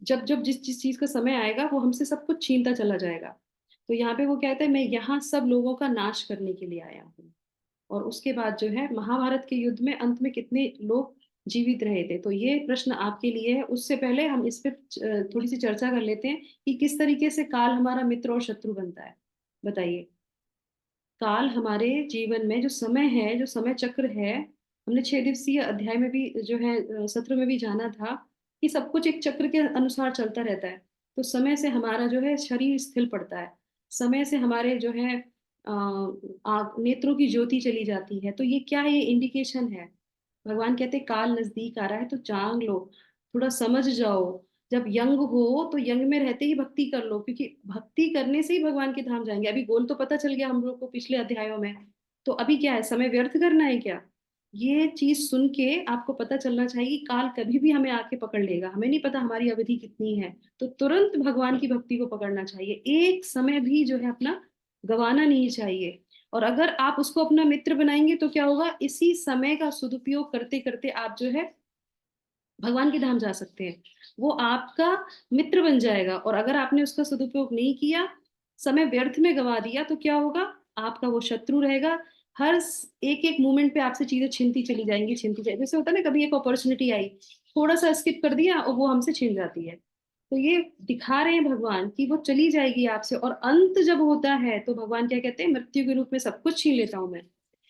A: जब जब जिस जिस चीज का समय आएगा, वो हमसे सब कुछ छीनता चला जाएगा। तो यहाँ पे वो कहता है, मैं यहाँ सब लोगों का नाश करने के लिए आया हूँ। और उसके बाद जो है महाभारत के युद्ध में अंत में कितने लोग जीवित रहे थे, तो ये प्रश्न आपके लिए है। उससे पहले हम इस पे थोड़ी सी चर्चा कर लेते हैं कि किस तरीके से काल हमारा मित्र और शत्रु बनता है। बताइए, काल हमारे जीवन में जो समय है, जो समय चक्र है, हमने 6 दिवसीय अध्याय में भी जो है सत्र में भी जाना था कि सब कुछ एक चक्र के अनुसार चलता रहता है। तो समय से हमारा जो है शरीर स्थिर पड़ता है, समय से हमारे जो है नेत्रों की ज्योति चली जाती है। तो ये क्या है, ये इंडिकेशन है। भगवान कहते हैं काल नजदीक आ रहा है, तो जान लो, थोड़ा समझ जाओ। जब यंग हो तो यंग में रहते ही भक्ति कर लो, क्योंकि भक्ति करने से ही भगवान के धाम जाएंगे। अभी गोल तो पता चल गया हम लोग को पिछले अध्यायों में, तो अभी क्या है, समय व्यर्थ करना है क्या। ये चीज सुन के आपको पता चलना चाहिए कि काल कभी भी हमें आके पकड़ लेगा, हमें नहीं पता हमारी अवधि कितनी है। तो तुरंत भगवान की भक्ति को पकड़ना चाहिए, एक समय भी जो है अपना गवाना नहीं चाहिए। और अगर आप उसको अपना मित्र बनाएंगे तो क्या होगा, इसी समय का सदुपयोग करते करते आप जो है भगवान के धाम जा सकते हैं। वो आपका मित्र बन जाएगा। और अगर आपने उसका सदुपयोग नहीं किया, समय व्यर्थ में गवा दिया, तो क्या होगा, आपका वो शत्रु रहेगा। हर एक एक मोमेंट पे आपसे चीजें छिनती चली जाएंगी, छिनती जाएगी। जैसे होता है ना, कभी एक अपॉर्चुनिटी आई, थोड़ा सा स्किप कर दिया और वो हमसे छिन जाती है। तो ये दिखा रहे हैं भगवान कि वो चली जाएगी आपसे। और अंत जब होता है तो भगवान क्या कहते हैं, मृत्यु के रूप में सब कुछ छीन लेता हूं मैं,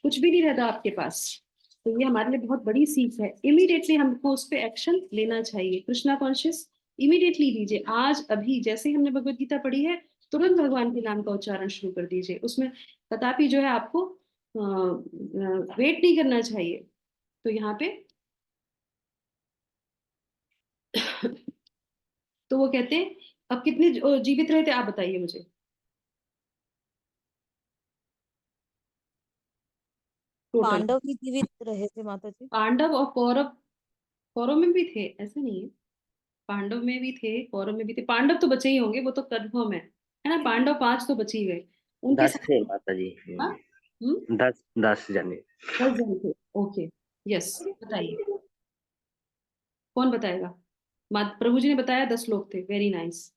A: कुछ भी नहीं रहता आपके पास। तो ये हमारे लिए बहुत बड़ी सीख है। इमीडिएटली हमको उस पर एक्शन लेना चाहिए। कृष्णा कॉन्शियस इमीडिएटली लीजिए। आज अभी जैसे ही हमने भगवत गीता पढ़ी है, तुरंत भगवान के नाम का उच्चारण शुरू कर दीजिए। उसमें कदापि जो है आपको वेट नहीं करना चाहिए। तो यहाँ पे तो वो कहते हैं, अब कितने जीवित रहे थे आप बताइए मुझे। टोटल
G: पांडव भी जीवित रहे थे माता जी।
A: पांडव और कौरव, कौरव में भी थे ऐसा नहीं है, पांडव में भी थे, कौरव में भी थे। पांडव तो बचे ही होंगे, वो तो कंफर्म है ना। पांडव 5 तो बच ही गए, उनके
C: 10 थे
A: साथ।
C: माता जी।
A: हाँ,
C: 10 जने।
A: 10 जन थे। ओके, यस, बताइए कौन बताएगा। प्रभु जी ने बताया 10 लोग थे। Very nice.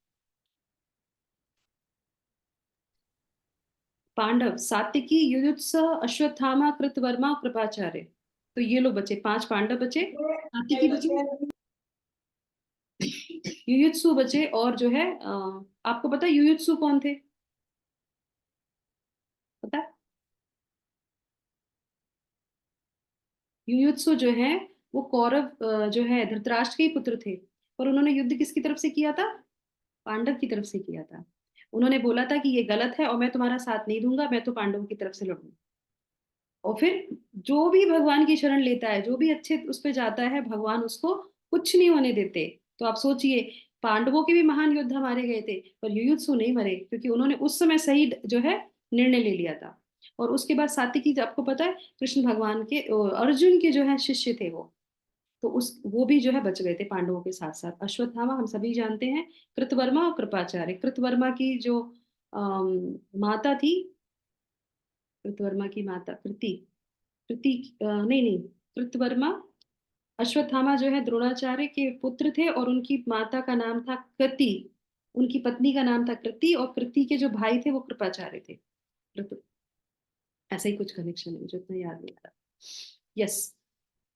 A: पांडव, सात्विकी, युयुत्स, अश्वत्थामा, कृतवर्मा, कृपाचार्य। तो ये लोग बचे, 5 पांडव बचे, सात्विकी बचे, युयुत्सु बचे, और जो है आपको पता है युयुत्सु कौन थे? पता है? युयुत्सु जो है वो कौरव जो है धृतराष्ट्र के ही पुत्र थे, पर उन्होंने युद्ध किसकी तरफ से किया था? पांडव की तरफ से किया था। उन्होंने बोला था कि ये गलत है और मैं तुम्हारा साथ नहीं दूंगा, मैं तो पांडवों की तरफ से लड़ूंगा। और फिर जो भी भगवान की शरण लेता है, जो भी अच्छे उस पे जाता है, भगवान उसको कुछ नहीं होने देते। तो आप सोचिए, पांडवों के भी महान योद्धा मारे गए थे, पर युयुत्सु नहीं मरे, क्योंकि उन्होंने उस समय सही जो है निर्णय ले लिया था। और उसके बाद सात्विकी, आपको पता है कृष्ण भगवान के अर्जुन के जो है शिष्य थे वो, तो उस वो भी जो है बच गए थे पांडवों के साथ साथ। अश्वत्थामा हम सभी जानते हैं, कृतवर्मा और कृपाचार्य। कृतवर्मा की जो माता थी, कृतवर्मा की माता कृति, कृति नहीं नहीं, कृतवर्मा, अश्वत्थामा जो है द्रोणाचार्य के पुत्र थे, और उनकी माता का नाम था कृति, उनकी पत्नी का नाम था कृति, और कृति के जो भाई थे वो कृपाचार्य थे। ऐसा ही कुछ कनेक्शन है, मुझे इतना याद नहीं आ रहा। यस,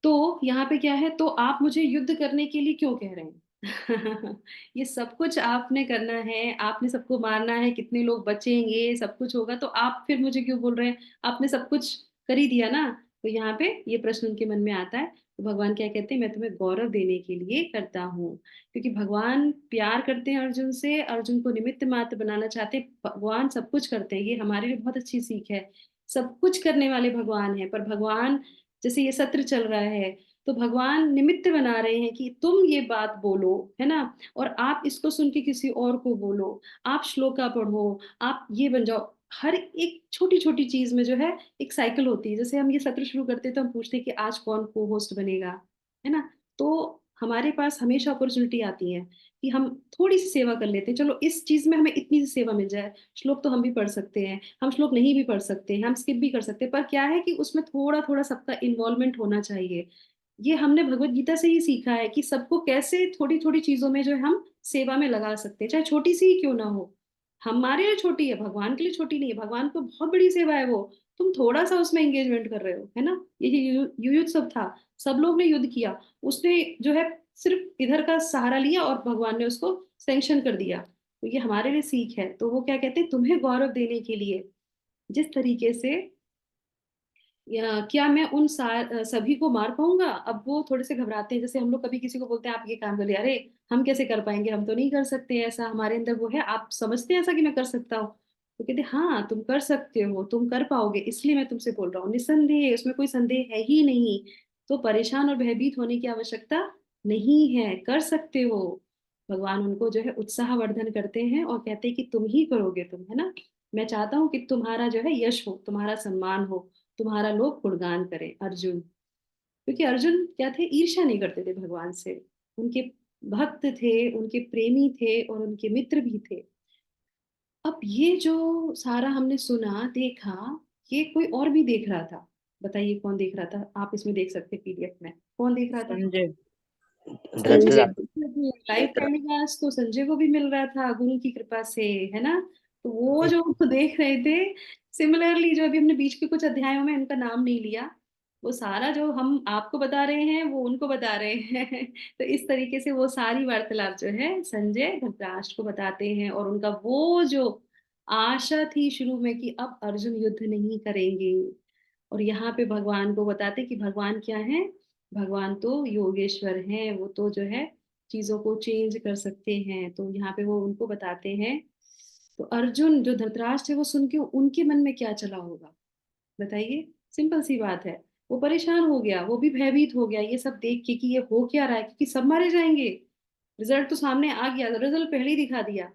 A: तो यहाँ पे क्या है, तो आप मुझे युद्ध करने के लिए क्यों कह रहे हैं? ये सब कुछ आपने करना है, आपने सबको मारना है, कितने लोग बचेंगे, सब कुछ होगा, तो आप फिर मुझे क्यों बोल रहे हैं? आपने सब कुछ कर ही दिया ना। तो यहाँ पे ये प्रश्न उनके मन में आता है। तो भगवान क्या कहते हैं, मैं तुम्हें गौरव देने के लिए करता हूँ, क्योंकि भगवान प्यार करते हैं अर्जुन से, अर्जुन को निमित्त मात्र बनाना चाहते हैं। भगवान सब कुछ करते हैं, ये हमारे लिए बहुत अच्छी सीख है। सब कुछ करने वाले भगवान है, पर भगवान, जैसे ये सत्र चल रहा है, तो भगवान निमित्त बना रहे हैं कि तुम ये बात बोलो, है ना, और आप इसको सुन के किसी और को बोलो, आप श्लोका पढ़ो, आप ये बन जाओ। हर एक छोटी छोटी चीज में जो है एक साइकिल होती है। जैसे हम ये सत्र शुरू करते हैं तो हम पूछते हैं कि आज कौन को होस्ट बनेगा, है ना, तो हमारे पास हमेशा अपॉर्चुनिटी आती है कि हम थोड़ी सी सेवा कर लेते हैं, चलो इस चीज में हमें इतनी सी सेवा मिल जाए। श्लोक तो हम भी पढ़ सकते हैं, हम श्लोक नहीं भी पढ़ सकते हैं, हम स्किप भी कर सकते हैं, पर क्या है कि उसमें थोड़ा थोड़ा सबका इन्वॉल्वमेंट होना चाहिए। ये हमने भगवत गीता से ही सीखा है कि सबको कैसे थोड़ी थोड़ी चीजों में जो है हम सेवा में लगा सकते हैं, चाहे छोटी सी ही क्यों ना हो। हमारे लिए छोटी है, भगवान के लिए छोटी नहीं है, भगवान को बहुत बड़ी सेवा है वो। तुम थोड़ा सा उसमें एंगेजमेंट कर रहे हो, है ना। ये युयुध सब था, सब लोग ने युद्ध किया, उसने जो है सिर्फ इधर का सहारा लिया और भगवान ने उसको सैंक्शन कर दिया। तो ये हमारे लिए सीख है। तो वो क्या कहते हैं, तुम्हें गौरव देने के लिए जिस तरीके से, या क्या मैं उन सभी को मार पाऊंगा? अब वो थोड़े से घबराते हैं। जैसे हम लोग कभी किसी को बोलते हैं आप ये काम कर ले, अरे हम कैसे कर पाएंगे, हम तो नहीं कर सकते ऐसा, हमारे अंदर वो है, आप समझते हैं ऐसा कि मैं कर सकता हूँ? तो कहते हाँ तुम कर सकते हो, तुम कर पाओगे, इसलिए मैं तुमसे बोल रहा हूँ, निस्संदेह, उसमें कोई संदेह है ही नहीं। तो परेशान और भयभीत होने की आवश्यकता नहीं है, कर सकते हो। भगवान उनको जो है उत्साहवर्धन करते हैं और कहते हैं कि तुम ही करोगे, तुम, है ना। मैं चाहता हूँ कि तुम्हारा जो है यश हो, तुम्हारा सम्मान हो, तुम्हारा लोग गुणगान करें। अर्जुन, क्योंकि अर्जुन क्या थे, ईर्ष्या नहीं करते थे भगवान से, उनके भक्त थे, उनके प्रेमी थे और उनके मित्र भी थे। अब ये जो सारा हमने सुना देखा, ये कोई और भी देख रहा था। बताइए कौन देख रहा था? आप इसमें देख सकते पीडीएफ में, कौन देख रहा था?
F: संजय।
A: संजय लाइव टेलीकास्ट तो संजय को भी मिल रहा था गुरु की कृपा से, है ना। तो वो जो देख रहे थे, सिमिलरली जो अभी हमने बीच के कुछ अध्यायों में इनका नाम नहीं लिया, वो सारा जो हम आपको बता रहे हैं वो उनको बता रहे हैं। तो इस तरीके से वो सारी वार्तालाप जो है संजय धृतराष्ट्र को बताते हैं, और उनका वो जो आशा थी शुरू में कि अब अर्जुन युद्ध नहीं करेंगे, और यहाँ पे भगवान को बताते कि भगवान क्या है, भगवान तो योगेश्वर हैं, वो तो जो है चीजों को चेंज कर सकते हैं। तो यहाँ पे वो उनको बताते हैं। तो अर्जुन जो धृतराष्ट्र है वो सुन के उनके मन में क्या चला होगा, बताइए। सिंपल सी बात है, वो परेशान हो गया, वो भी भयभीत हो गया ये सब देख के कि ये हो क्या रहा है, क्योंकि सब मारे जाएंगे। रिजल्ट तो सामने आ गया, रिजल्ट पहले ही दिखा दिया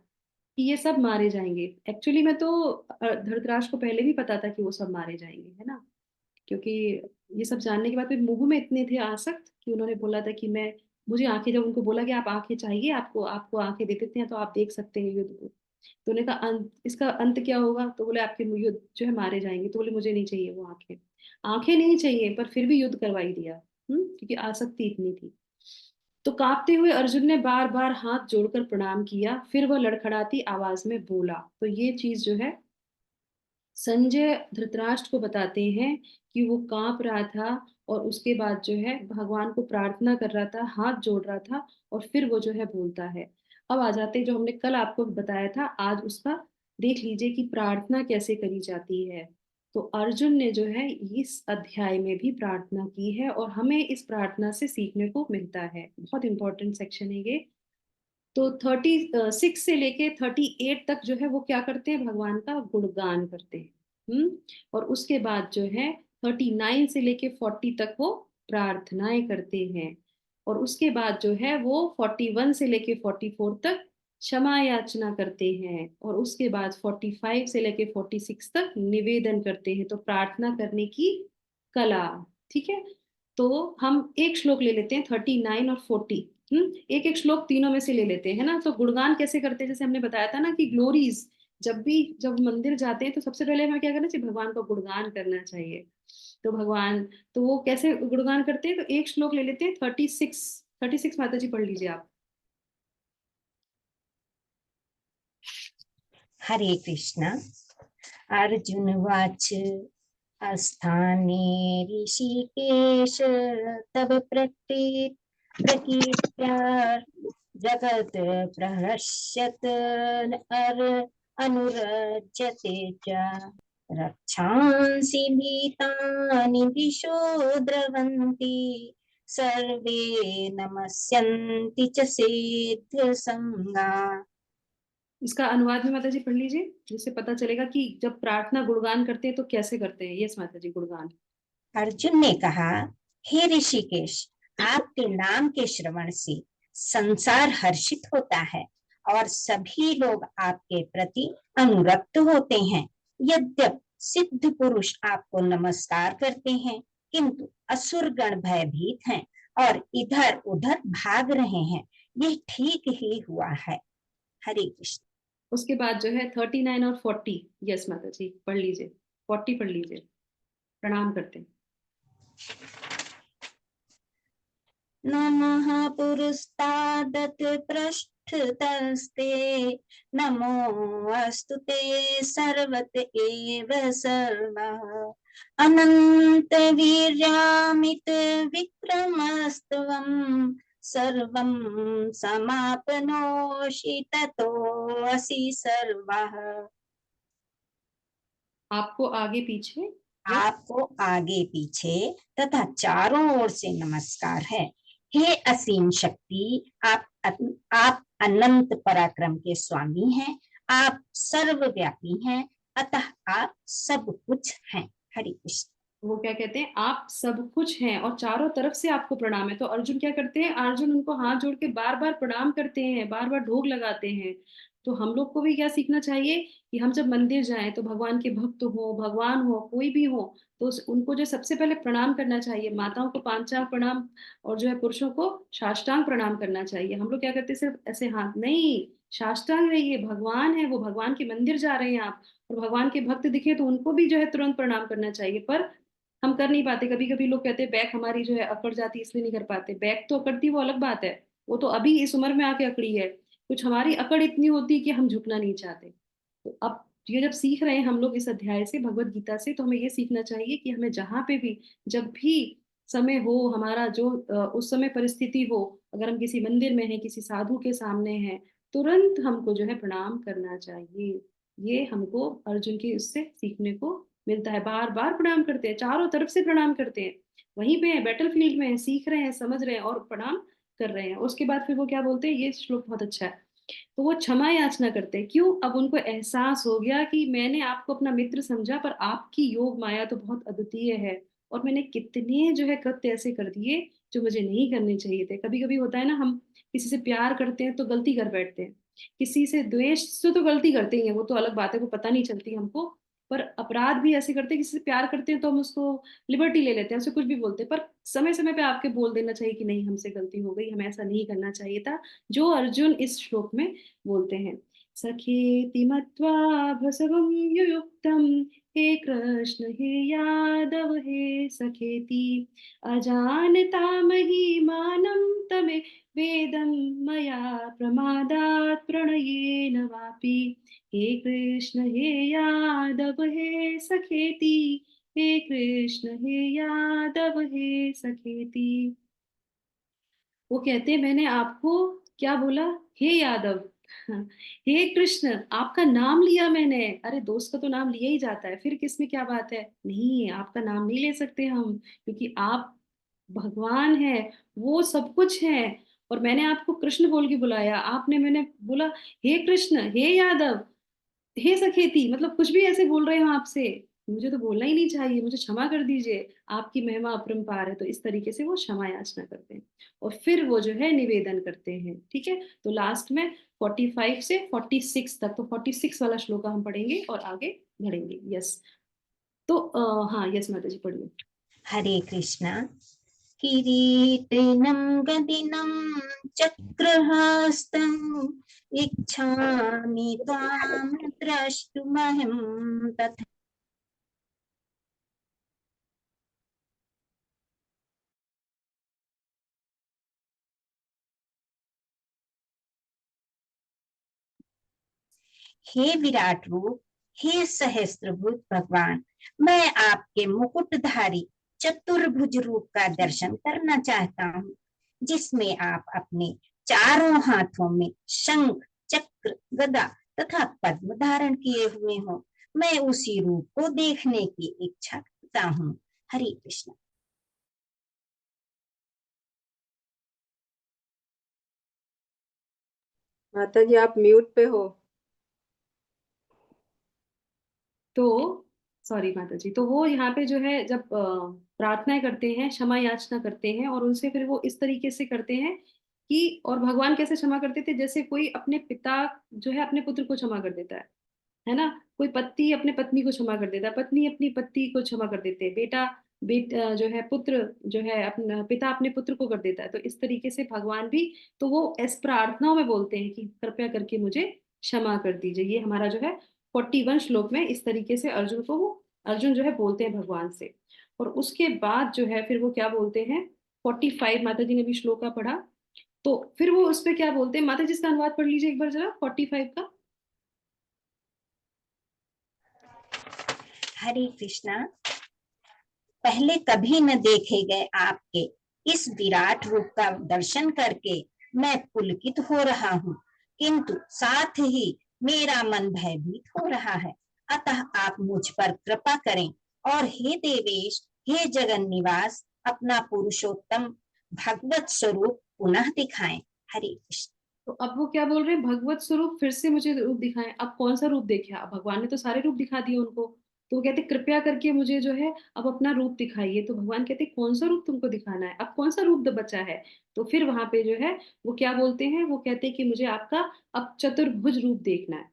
A: कि ये सब मारे जाएंगे। एक्चुअली में तो धृतराष्ट्र को पहले भी पता था कि वो सब मारे जाएंगे, है ना, क्योंकि ये सब जानने के बाद फिर मुंह में इतने थे आसक्त कि उन्होंने बोला था कि मैं, मुझे आंखें, जब उनको बोला कि आप आंखें चाहिए, आपको आपको आंखें दे देते हैं तो आप देख सकते हैं युद्ध को। तो उन्होंने कहा इसका अंत क्या होगा? तो बोले आपके युद्ध जो है मारे जाएंगे। तो बोले मुझे नहीं चाहिए वो आंखें, आंखें नहीं चाहिए, पर फिर भी युद्ध करवाई दिया, क्योंकि आसक्ति इतनी थी। तो कांपते हुए अर्जुन ने बार बार हाथ जोड़कर प्रणाम किया, फिर वह लड़खड़ाती आवाज में बोला। तो ये चीज जो है संजय धृतराष्ट्र को बताते हैं कि वो कांप रहा था और उसके बाद जो है भगवान को प्रार्थना कर रहा था, हाथ जोड़ रहा था, और फिर वो जो है बोलता है। अब आ जाते हैं जो हमने कल आपको बताया था, आज उसका देख लीजिए कि प्रार्थना कैसे करी जाती है। तो अर्जुन ने जो है इस अध्याय में भी प्रार्थना की है और हमें इस प्रार्थना से सीखने को मिलता है। बहुत इंपॉर्टेंट सेक्शन है ये। तो 36 से लेके 38 तक जो है वो क्या करते हैं, भगवान का गुणगान करते हैं। और उसके बाद जो है 39 से लेके 40 तक वो प्रार्थनाएं करते हैं। और उसके बाद जो है वो 41 से लेके 44 तक क्षमा याचना करते हैं। और उसके बाद 45 से लेके 46 तक निवेदन करते हैं। तो प्रार्थना करने की कला। ठीक है, तो हम एक श्लोक ले लेते हैं 39 और 40। एक एक श्लोक तीनों में से ले लेते हैं ना। तो गुणगान कैसे करते हैं, जैसे हमने बताया था ना कि ग्लोरीज, जब मंदिर जाते हैं तो सबसे पहले हमें क्या करना चाहिए, भगवान का गुणगान करना चाहिए। तो भगवान, तो वो कैसे गुणगान करते हैं, तो एक श्लोक ले लेते हैं 36 माता जी पढ़ लीजिए आप।
B: हरे कृष्ण। अर्जुन वाच अस्थाने ऋषिकेश तब प्रकीर्त्या जगत प्रहर्षत अनुरज्यते च रक्षांसि भीतानि दिशो द्रवन्ति सर्वे नमस्यन्ति च सेत्थ संगा।
A: इसका अनुवाद में माता जी पढ़ लीजिए, जिससे पता चलेगा कि जब प्रार्थना गुणगान करते हैं तो कैसे करते हैं। यस माता जी, गुणगान।
B: अर्जुन ने कहा, हे ऋषिकेश, आपके नाम के श्रवण से संसार हर्षित होता है और सभी लोग आपके प्रति अनुरक्त होते हैं। यद्यप सिद्ध पुरुष आपको नमस्कार करते हैं, किंतु असुर गण भयभीत हैं और इधर उधर भाग रहे हैं। यह ठीक ही हुआ है। हरे कृष्ण।
A: उसके बाद जो है 39 और 40। यस माता जी, पढ़ लीजिए, 40 पढ़ लीजिए। प्रणाम करते हैं।
B: नमः पुरस्तादत पृष्ठतस्ते नमोऽस्तु ते सर्वत एव सर्वः अनंत वीर्यामित विक्रमस्त्वं सर्वं समापनोषि ततोऽसि सर्वः।
A: आपको आगे पीछे,
B: आपको आगे पीछे तथा चारों ओर से नमस्कार है। हे असीम शक्ति, आप अनंत पराक्रम के स्वामी हैं। आप सर्वव्यापी हैं, अतः आप सब कुछ हैं। हरि कृष्ण।
A: वो क्या कहते हैं, आप सब कुछ हैं और चारों तरफ से आपको प्रणाम है। तो अर्जुन क्या करते हैं, अर्जुन उनको हाथ जोड़ के बार बार प्रणाम करते हैं, बार बार ढोग लगाते हैं। तो हम लोग को भी क्या सीखना चाहिए कि हम जब मंदिर जाएं तो भगवान के भक्त हो, भगवान हो, कोई भी हो, तो उनको जो सबसे पहले प्रणाम करना चाहिए। माताओं को पांचांग प्रणाम और जो है पुरुषों को साष्टांग प्रणाम करना चाहिए। हम लोग क्या करते हैं, सिर्फ ऐसे हाथ नहीं, साष्टांग रहिए। भगवान है वो, भगवान के मंदिर जा रहे हैं आप, और भगवान के भक्त दिखे तो उनको भी जो है तुरंत प्रणाम करना चाहिए। पर हम कर नहीं पाते। कभी कभी लोग कहते हैं बैक हमारी जो है अकड़ जाती है इसलिए नहीं कर पाते। बैक तो अकड़ती वो अलग बात है, वो तो अभी इस उम्र में आके अकड़ी है। कुछ हमारी अकड़ इतनी होती है कि हम झुकना नहीं चाहते। तो अब ये जब सीख रहे हैं हम लोग इस अध्याय से, भगवत गीता से, तो हमें ये सीखना चाहिए कि हमें जहाँ पे भी, जब भी समय हो हमारा, जो उस समय परिस्थिति हो, अगर हम किसी मंदिर में हैं, किसी साधु के सामने हैं, तुरंत हमको जो है प्रणाम करना चाहिए। ये हमको अर्जुन की उससे सीखने को मिलता है। बार बार प्रणाम करते हैं, चारों तरफ से प्रणाम करते हैं, वहीं पे है, बैटल फील्ड में है, सीख रहे हैं, समझ रहे हैं और प्रणाम कर रहे हैं। उसके बाद फिर वो क्या बोलते हैं, ये श्लोक बहुत अच्छा है। तो वो क्षमा याचना करते हैं। क्यों? अब उनको एहसास हो गया कि मैंने आपको अपना मित्र समझा, पर आपकी योग माया तो बहुत अद्वितीय है और मैंने कितने जो है कृत्य ऐसे कर दिए जो मुझे नहीं करने चाहिए थे। कभी कभी होता है ना, हम किसी से प्यार करते हैं तो गलती कर बैठते हैं, किसी से द्वेष से तो गलती करते ही हैं, वो तो अलग बात है, वो पता नहीं चलती हमको। पर अपराध भी ऐसे करते हैं, किसी से प्यार करते हैं तो हम उसको लिबर्टी ले लेते हैं, उसे कुछ भी बोलते हैं। पर समय समय पे आपके बोल देना चाहिए कि नहीं, हमसे गलती हो गई, हमें ऐसा नहीं करना चाहिए था, जो अर्जुन इस श्लोक में बोलते हैं। सखेति मत्वा भसवं युयुक्तं हे कृष्ण हे यादव हे सखेति अजानता महिमानं तमे वेदं मया प्रमादात् प्रणयेन वापि हे कृष्ण हे यादव हे सखेति हे कृष्ण हे यादव हे सखेति। वो कहते हैं मैंने आपको क्या बोला, हे यादव, हे कृष्ण, आपका नाम लिया मैंने। अरे दोस्त का तो नाम लिया ही जाता है, फिर किसमें क्या बात है। नहीं, आपका नाम नहीं ले सकते हम, क्योंकि आप भगवान है, वो सब कुछ है। और मैंने आपको कृष्ण बोल के बुलाया, आपने मैंने बोला हे कृष्ण हे यादव हे सखेती, मतलब कुछ भी ऐसे बोल रहे हो आपसे, मुझे तो बोलना ही नहीं चाहिए, मुझे क्षमा कर दीजिए, आपकी महिमा अपरंपार है। तो इस तरीके से वो क्षमा याचना करते हैं और फिर वो जो है निवेदन करते हैं। ठीक है, तो लास्ट में 45 से 46 तक, तो 46 वाला श्लोक हम पढ़ेंगे और आगे बढ़ेंगे। यस, तो हाँ यस माता जी पढ़िए।
B: हरे कृष्णा। किरीटिनं गदिनं चक्रहस्तम् इच्छामि त्वां द्रष्टुमहं तथा। हे विराट रूप, हे सहस्त्रभुज भगवान, मैं आपके मुकुटधारी चतुर्भुज रूप का दर्शन करना चाहता हूँ, जिसमें आप अपने चारों हाथों में शंख, चक्र, गदा तथा पद्म धारण किए हुए हो। मैं उसी रूप को देखने की इच्छा करता हूँ। हरे कृष्ण।
F: माता जी आप म्यूट पे हो।
A: तो सॉरी माता जी, तो वो यहाँ पे जो है जब प्रार्थनाएं करते हैं, क्षमा याचना करते हैं, और उनसे फिर वो इस तरीके से करते हैं कि, और भगवान कैसे क्षमा करते थे, जैसे कोई अपने पिता जो है अपने पुत्र को क्षमा कर देता है ना, कोई पति अपने पत्नी को क्षमा कर देता है, पत्नी अपनी पति को क्षमा कर देते हैं, बेटा जो है पुत्र जो है अपना पिता अपने पुत्र को कर देता है। तो इस तरीके से भगवान भी, तो वो इस प्रार्थनाओं में बोलते हैं कि कृपया करके मुझे क्षमा कर दीजिए। ये हमारा जो है 41 श्लोक में इस तरीके से अर्जुन को वो, अर्जुन जो है बोलते हैं भगवान से। और उसके बाद जो है फिर वो क्या बोलते हैं, 45 माता जी ने भी श्लोक का पढ़ा, तो फिर वो उस पे क्या बोलते हैं, माता जी इसका अनुवाद पढ़ लीजिए एक बार जरा 45 का।
B: हरे कृष्णा। पहले कभी न देखे गए आपके इस विराट रूप का दर्शन करके मैं पुलकित हो रहा हूँ, किंतु साथ ही मेरा मन भयभीत हो रहा है। अतः आप मुझ पर कृपा करें और हे देवेश, हे जगन निवास, अपना पुरुषोत्तम भगवत स्वरूप पुनः दिखाएं। हरे कृष्ण।
A: तो अब वो क्या बोल रहे हैं, भगवत स्वरूप फिर से मुझे रूप दिखाएं। अब कौन सा रूप देखे, अब भगवान ने तो सारे रूप दिखा दिए उनको, तो वो कहते कृपया करके मुझे जो है अब अपना रूप दिखाइए। तो भगवान कहते कौन सा रूप तुमको दिखाना है, अब कौन सा रूप बचा है। तो फिर वहां पे जो है वो क्या बोलते हैं, वो कहते हैं कि मुझे आपका अब चतुर्भुज रूप देखना है।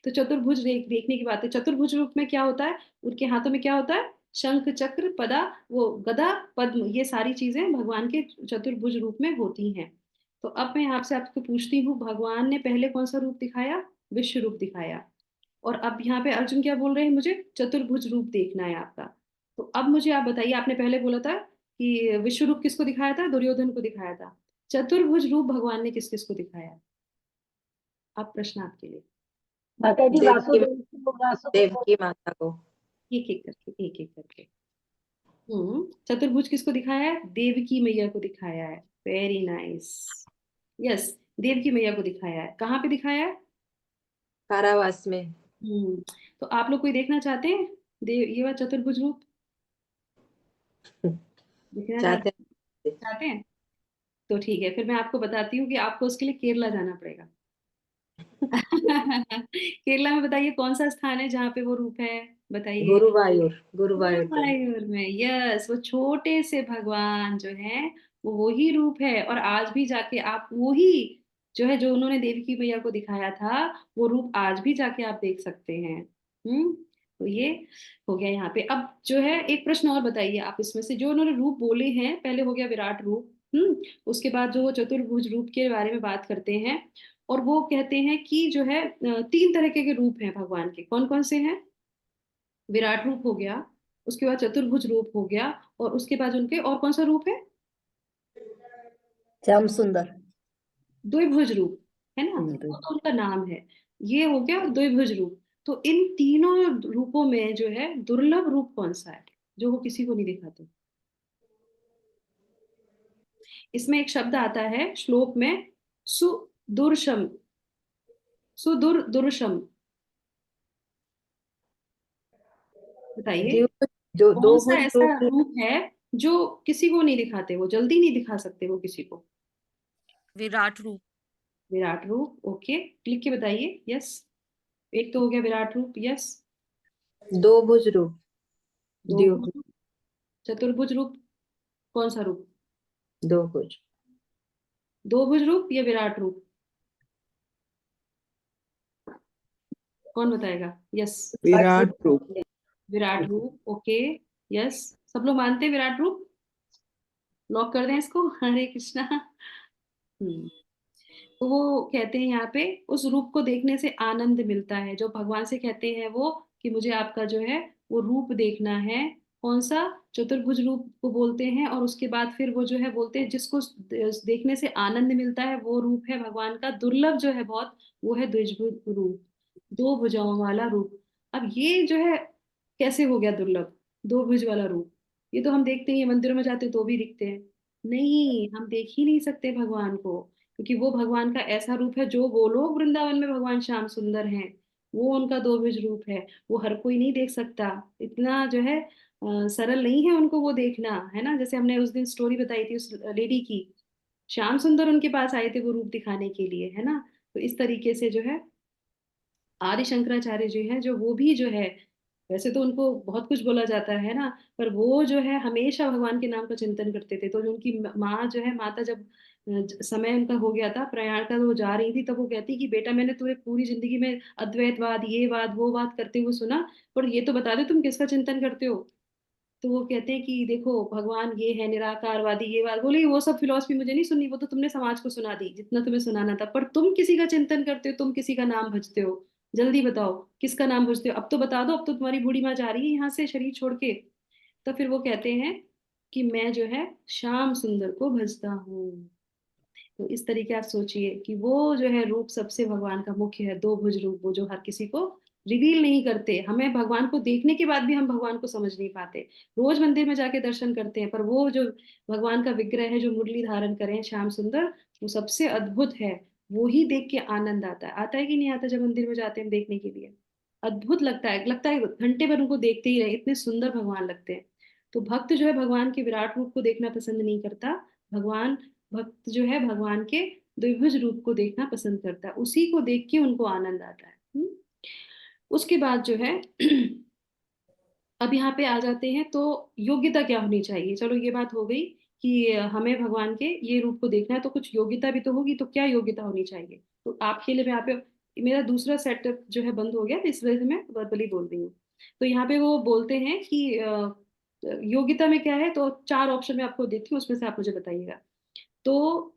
A: तो चतुर्भुज देखने की बात है। चतुर्भुज रूप में क्या होता है, उनके हाथों में क्या होता है, शंख चक्र पदा वो गदा पद्म, ये सारी चीजें भगवान के चतुर्भुज रूप में होती हैं। तो अब मैं आपसे आपको पूछती हूँ, भगवान ने पहले कौन सा रूप दिखाया, विश्व रूप दिखाया, और अब यहाँ पे अर्जुन क्या बोल रहे हैं, मुझे चतुर्भुज रूप देखना है आपका। तो अब मुझे आप बताइए, आपने पहले बोला था कि विश्व रूप किसको दिखाया था, दुर्योधन को दिखाया था, चतुर्भुज रूप भगवान ने किस किस को दिखाया। अब प्रश्न आपके लिए,
E: माता जी
F: देवकी
E: वासुदेव
F: माता को।
A: एक एक करके। चतुर्भुज किसको दिखाया है, देवकी मैया को दिखाया है। वेरी नाइस, यस, देवकी मैया को दिखाया है। कहाँ पे दिखाया है,
F: कारावास में।
A: हम्म तो आप लोग कोई देखना चाहते हैं देव ये वाला चतुर्भुज रूप, देखना
F: चाहते
A: चाहते हैं। तो ठीक है, फिर मैं आपको बताती हूँ कि आपको उसके लिए केरला जाना पड़ेगा। केरला में बताइए कौन सा स्थान है जहाँ पे वो रूप है, बताइए।
F: गुरुवायूर। गुरुवायूर पे।
A: गुरुवायूर में, यस, वो छोटे से भगवान जो है वो वही रूप है। और आज भी जाके आप वही जो है, जो उन्होंने देवकी मैया को दिखाया था, वो रूप आज भी जाके आप देख सकते हैं। तो ये हो गया यहाँ पे। अब जो है एक प्रश्न और बताइए आप, इसमें से जो उन्होंने रूप बोले हैं, पहले हो गया विराट रूप, उसके बाद जो वो चतुर्भुज रूप के बारे में बात करते हैं, और वो कहते हैं कि जो है 3 तरह के रूप हैं भगवान के, कौन कौन से हैं। विराट रूप हो गया, उसके बाद चतुर्भुज रूप हो गया, और उसके बाद उनके और कौन सा रूप है?
F: श्याम सुंदर।
A: द्विभुज रूप, है ना, वो तो उनका नाम है। ये हो गया द्विभुज रूप। तो इन तीनों रूपों में जो है दुर्लभ रूप कौन सा है जो वो किसी को नहीं दिखाते? इसमें एक शब्द आता है श्लोक में, सुदुर्शम, सुदुर्दुर्शम। बताइए
F: जो
A: कौन
F: दो
A: सा
F: भुज
A: ऐसा रूप है जो किसी को नहीं दिखाते, वो जल्दी नहीं दिखा सकते वो किसी को?
G: विराट रूप।
A: विराट रूप, ओके, लिख के बताइए। यस, एक तो हो गया विराट रूप, यस।
F: दो भुज रूप।
A: दो
F: द्विभुज।
A: भुज, चतुर्भुज रूप, कौन सा रूप?
F: दो भुज।
A: दो भुज रूप या विराट रूप? कौन बताएगा? यस,
F: विराट रूप।
A: विराट रूप, ओके, यस। सब लोग मानते हैं विराट रूप? लॉक कर दें इसको? हरे कृष्णा। तो वो कहते हैं यहाँ पे उस रूप को देखने से आनंद मिलता है, जो भगवान से कहते हैं वो कि मुझे आपका जो है वो रूप देखना है। कौन सा? चतुर्भुज रूप को बोलते हैं, और उसके बाद फिर वो जो है बोलते हैं जिसको देखने से आनंद मिलता है वो रूप है भगवान का दुर्लभ जो है बहुत, वो है द्विभुज रूप, दो भुजाओं वाला रूप। अब ये जो है कैसे हो गया दुर्लभ, दो भुज वाला रूप? ये तो हम देखते हैं मंदिरों में जाते हैं तो भी दिखते हैं। नहीं, हम देख ही नहीं सकते भगवान को, क्योंकि वो भगवान का ऐसा रूप है जो गोलोक वृंदावन में भगवान श्याम सुंदर हैं, वो उनका द्विभुज रूप है। वो हर कोई नहीं देख सकता, इतना जो है सरल नहीं है उनको वो देखना, है ना। जैसे हमने उस दिन स्टोरी बताई थी उस लेडी की, श्याम सुंदर उनके पास आए थे वो रूप दिखाने के लिए, है ना। तो इस तरीके से जो है आदि शंकराचार्य जी हैं, जो वो भी जो है, वैसे तो उनको बहुत कुछ बोला जाता है ना, पर वो जो है हमेशा भगवान के नाम का चिंतन करते थे। तो जो उनकी माँ जो है, माता, जब समय उनका हो गया था प्रयाण का, वो जा रही थी, तब वो कहती कि बेटा मैंने तुम्हें पूरी जिंदगी में अद्वैतवाद, ये बात वो बात करते हुए सुना, पर ये तो बता दो तुम किसका चिंतन करते हो। तो वो कहते हैं कि देखो भगवान ये है निराकारवादी, ये बात बोली, वो सब फिलॉसफी मुझे नहीं सुननी, वो तो तुमने समाज को सुना दी जितना तुम्हें सुनाना था, पर तुम किसी का चिंतन करते हो, तुम किसी का नाम भजते हो, जल्दी बताओ किसका नाम भजते हो, अब तो बता दो, अब तो तुम्हारी बूढ़ी माँ जा रही है यहाँ से शरीर छोड़ के। तो फिर वो कहते हैं कि मैं जो है श्याम सुंदर को भजता हूँ। तो इस तरीके आप सोचिए कि वो जो है रूप सबसे भगवान का मुख्य है, दो भुज रूप, वो जो हर किसी को रिवील नहीं करते। हमें भगवान को देखने के बाद भी हम भगवान को समझ नहीं पाते। रोज मंदिर में जाके दर्शन करते हैं, पर वो जो भगवान का विग्रह है जो मुरली धारण करें श्याम सुंदर, वो सबसे अद्भुत है। वो ही देख के आनंद आता है, आता है कि नहीं आता? जब मंदिर में जाते हैं देखने के लिए, अद्भुत लगता है, लगता है घंटे भर उनको देखते ही रहे, इतने सुंदर भगवान लगते हैं। तो भक्त जो है भगवान के विराट रूप को देखना पसंद नहीं करता, भगवान भक्त जो है भगवान के द्विभुज रूप को देखना पसंद करता है, उसी को देख के उनको आनंद आता है। उसके बाद जो है अब यहाँ पे आ जाते हैं, तो योग्यता क्या होनी चाहिए? चलो ये बात हो गई कि हमें भगवान के ये रूप को देखना है, तो कुछ योग्यता भी तो होगी, तो क्या योग्यता होनी चाहिए? तो आपके लिए मैं यहाँ पे, मेरा दूसरा सेटअप जो है बंद हो गया, तो इस वजह से मैं वर्बली बोल रही हूँ। तो यहाँ पे वो बोलते हैं कि योग्यता में क्या है, तो चार ऑप्शन मैं आपको देती हूँ, उसमें से आप मुझे बताइएगा। तो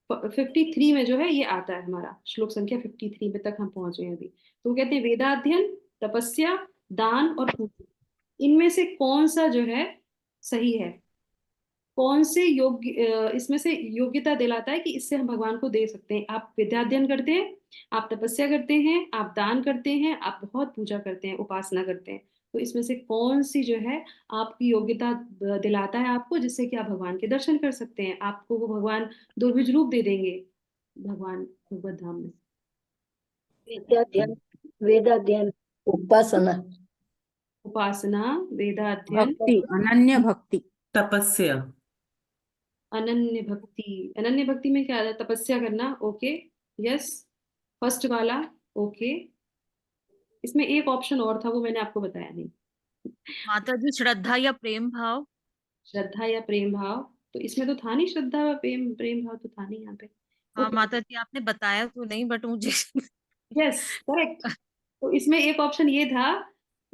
A: 53 में जो है ये आता है, हमारा श्लोक संख्या 53 में तक हम पहुंचे हैं अभी। तो वो कहते हैं वेदाध्ययन, तपस्या, दान और पूजा, इनमें से कौन सा जो है सही है? कौन से योग्य इसमें से योग्यता दिलाता है कि इससे हम भगवान को दे सकते हैं? आप विद्याध्ययन करते हैं, आप तपस्या करते हैं, आप दान करते हैं, आप बहुत पूजा करते हैं, उपासना करते हैं, तो इसमें से कौन सी जो है आपकी योग्यता दिलाता है आपको, जिससे कि आप भगवान के दर्शन कर सकते हैं, आपको वो भगवान दुर्भिज रूप दे देंगे भगवान भगवत धाम में?
E: विद्याध्ययन, वेदाध्ययन, उपासना,
A: उपासना, वेदाध्ययन,
D: भक्ति, अनन्य भक्ति।
I: तपस्या।
A: अनन्य भक्ति। अनन्य भक्ति में क्या है? तपस्या करना, ओके, यस, फर्स्ट वाला, ओके। इसमें एक ऑप्शन और था, वो मैंने आपको बताया नहीं।
G: माता जी श्रद्धा या प्रेम भाव।
A: श्रद्धा या प्रेम भाव, तो इसमें तो था नहीं श्रद्धा व प्रेम प्रेम भाव, तो था नहीं यहाँ पे।
G: हाँ
A: ओके,
G: माता जी आपने बताया तो नहीं, बट मुझे
A: यस, करेक्ट। तो इसमें एक ऑप्शन ये था,